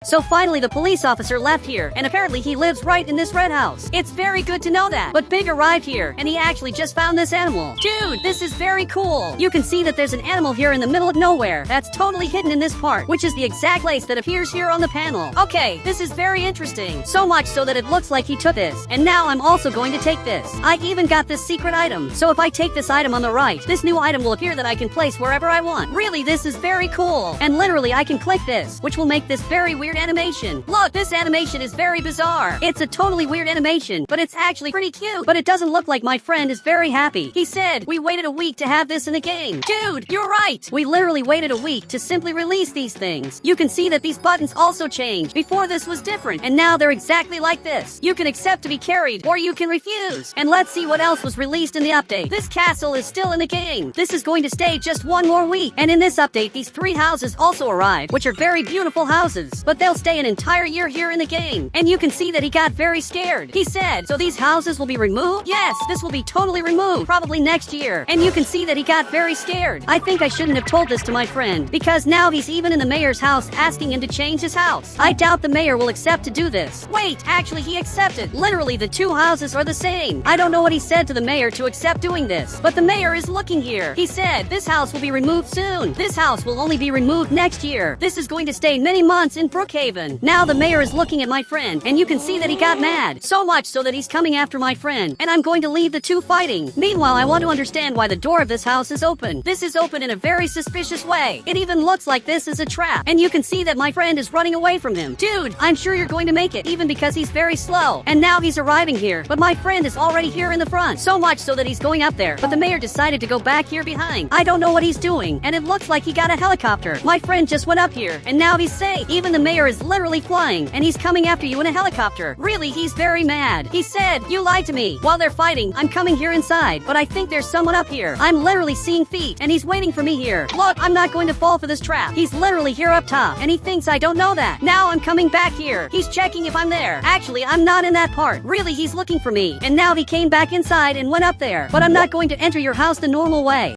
So finally the police officer left here, and apparently he lives right in this red house. It's very good to know that. But Big arrived here, and he actually just found this animal. Dude, this is very cool. You can see that there's an animal here in the middle of nowhere that's totally hidden in this part, which is the exact place that appears here on the panel. Okay, this is very interesting. So much so that it looks like he took this. And now I'm also going to take this. I even got this secret item. So if I take this item on the right, this new item will appear that I can place wherever I want. Really, this is very cool. And literally I can click this, which will make this very weird animation. Look, this animation is very bizarre. It's a totally weird animation, but it's actually pretty cute. But it doesn't look like my friend is very happy. He said, we waited a week to have this in the game. Dude, you're right. We literally waited a week to simply release these things. You can see that these buttons also changed. Before this was different, and now they're exactly like this. You can accept to be carried, or you can refuse. And let's see what else was released in the update. This castle is still in the game. This is going to stay just one more week. And in this update, these 3 houses also arrived, which are very beautiful houses. But they'll stay an entire year here in the game. And you can see that he got very scared. He said, so these houses will be removed? Yes, this will be totally removed, probably next year. And you can see that he got very scared. I think I shouldn't have told this to my friend, because now he's even in the mayor's house asking him to change his house. I doubt the mayor will accept to do this. Wait, actually he accepted. Literally the 2 houses are the same. I don't know what he said to the mayor to accept doing this, but the mayor is looking here. He said, this house will be removed soon. This house will only be removed next year. This is going to stay many months in Brookhaven. Now the mayor is looking at my friend, and you can see that he got mad. So much so that he's coming after my friend, and I'm going to leave the 2 fighting. Meanwhile, I want to understand why the door of this house is open. This is open in a very suspicious way. It even looks like this is a trap, and you can see that my friend is running away from him. Dude, I'm sure you're going to make it, even because he's very slow. And now he's arriving here, but my friend is already here in the front. So much so that he's going up there, but the mayor decided to go back here behind. I don't know what he's doing, and it looks like he got a helicopter. My friend just went up here, and now he's safe. Even the mayor is literally flying, and he's coming after you in a helicopter. Really, he's very mad. He said, you lied to me. While they're fighting, I'm coming here inside, but I think there's someone up here. I'm literally seeing feet, and he's waiting for me here. Look, I'm not going to fall for this trap. He's literally here up top, and he thinks I don't know that. Now I'm coming back here. He's checking if I'm there. Actually, I'm not in that part. Really, he's looking for me. And now he came back inside and went up there. But I'm not going to enter your house the normal way.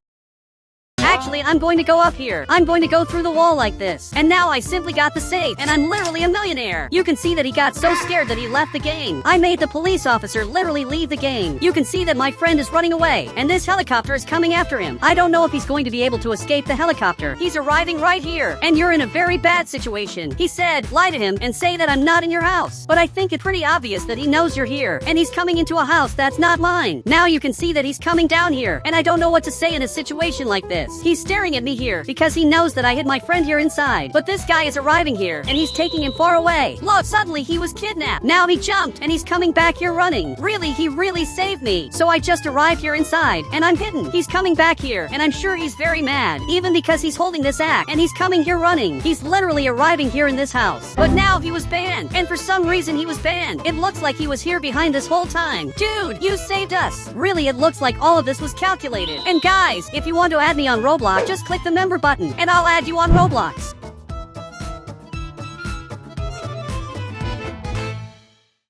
Actually, I'm going to go up here. I'm going to go through the wall like this. And now I simply got the safe, and I'm literally a millionaire. You can see that he got so scared that he left the game. I made the police officer literally leave the game. You can see that my friend is running away, and this helicopter is coming after him. I don't know if he's going to be able to escape the helicopter. He's arriving right here, and you're in a very bad situation. He said, lie to him and say that I'm not in your house. But I think it's pretty obvious that he knows you're here, and he's coming into a house that's not mine. Now you can see that he's coming down here, and I don't know what to say in a situation like this. He's staring at me here because he knows that I hid my friend here inside. But this guy is arriving here, and he's taking him far away. Look, suddenly he was kidnapped. Now he jumped, and he's coming back here running. Really, he really saved me. So I just arrived here inside, and I'm hidden. He's coming back here, and I'm sure he's very mad, even because he's holding this axe, and he's coming here running. He's literally arriving here in this house. But now he was banned, and for some reason he was banned. It looks like he was here behind this whole time. Dude, you saved us. Really, it looks like all of this was calculated. And guys, if you want to add me on Roblox, just click the member button, and I'll add you on Roblox.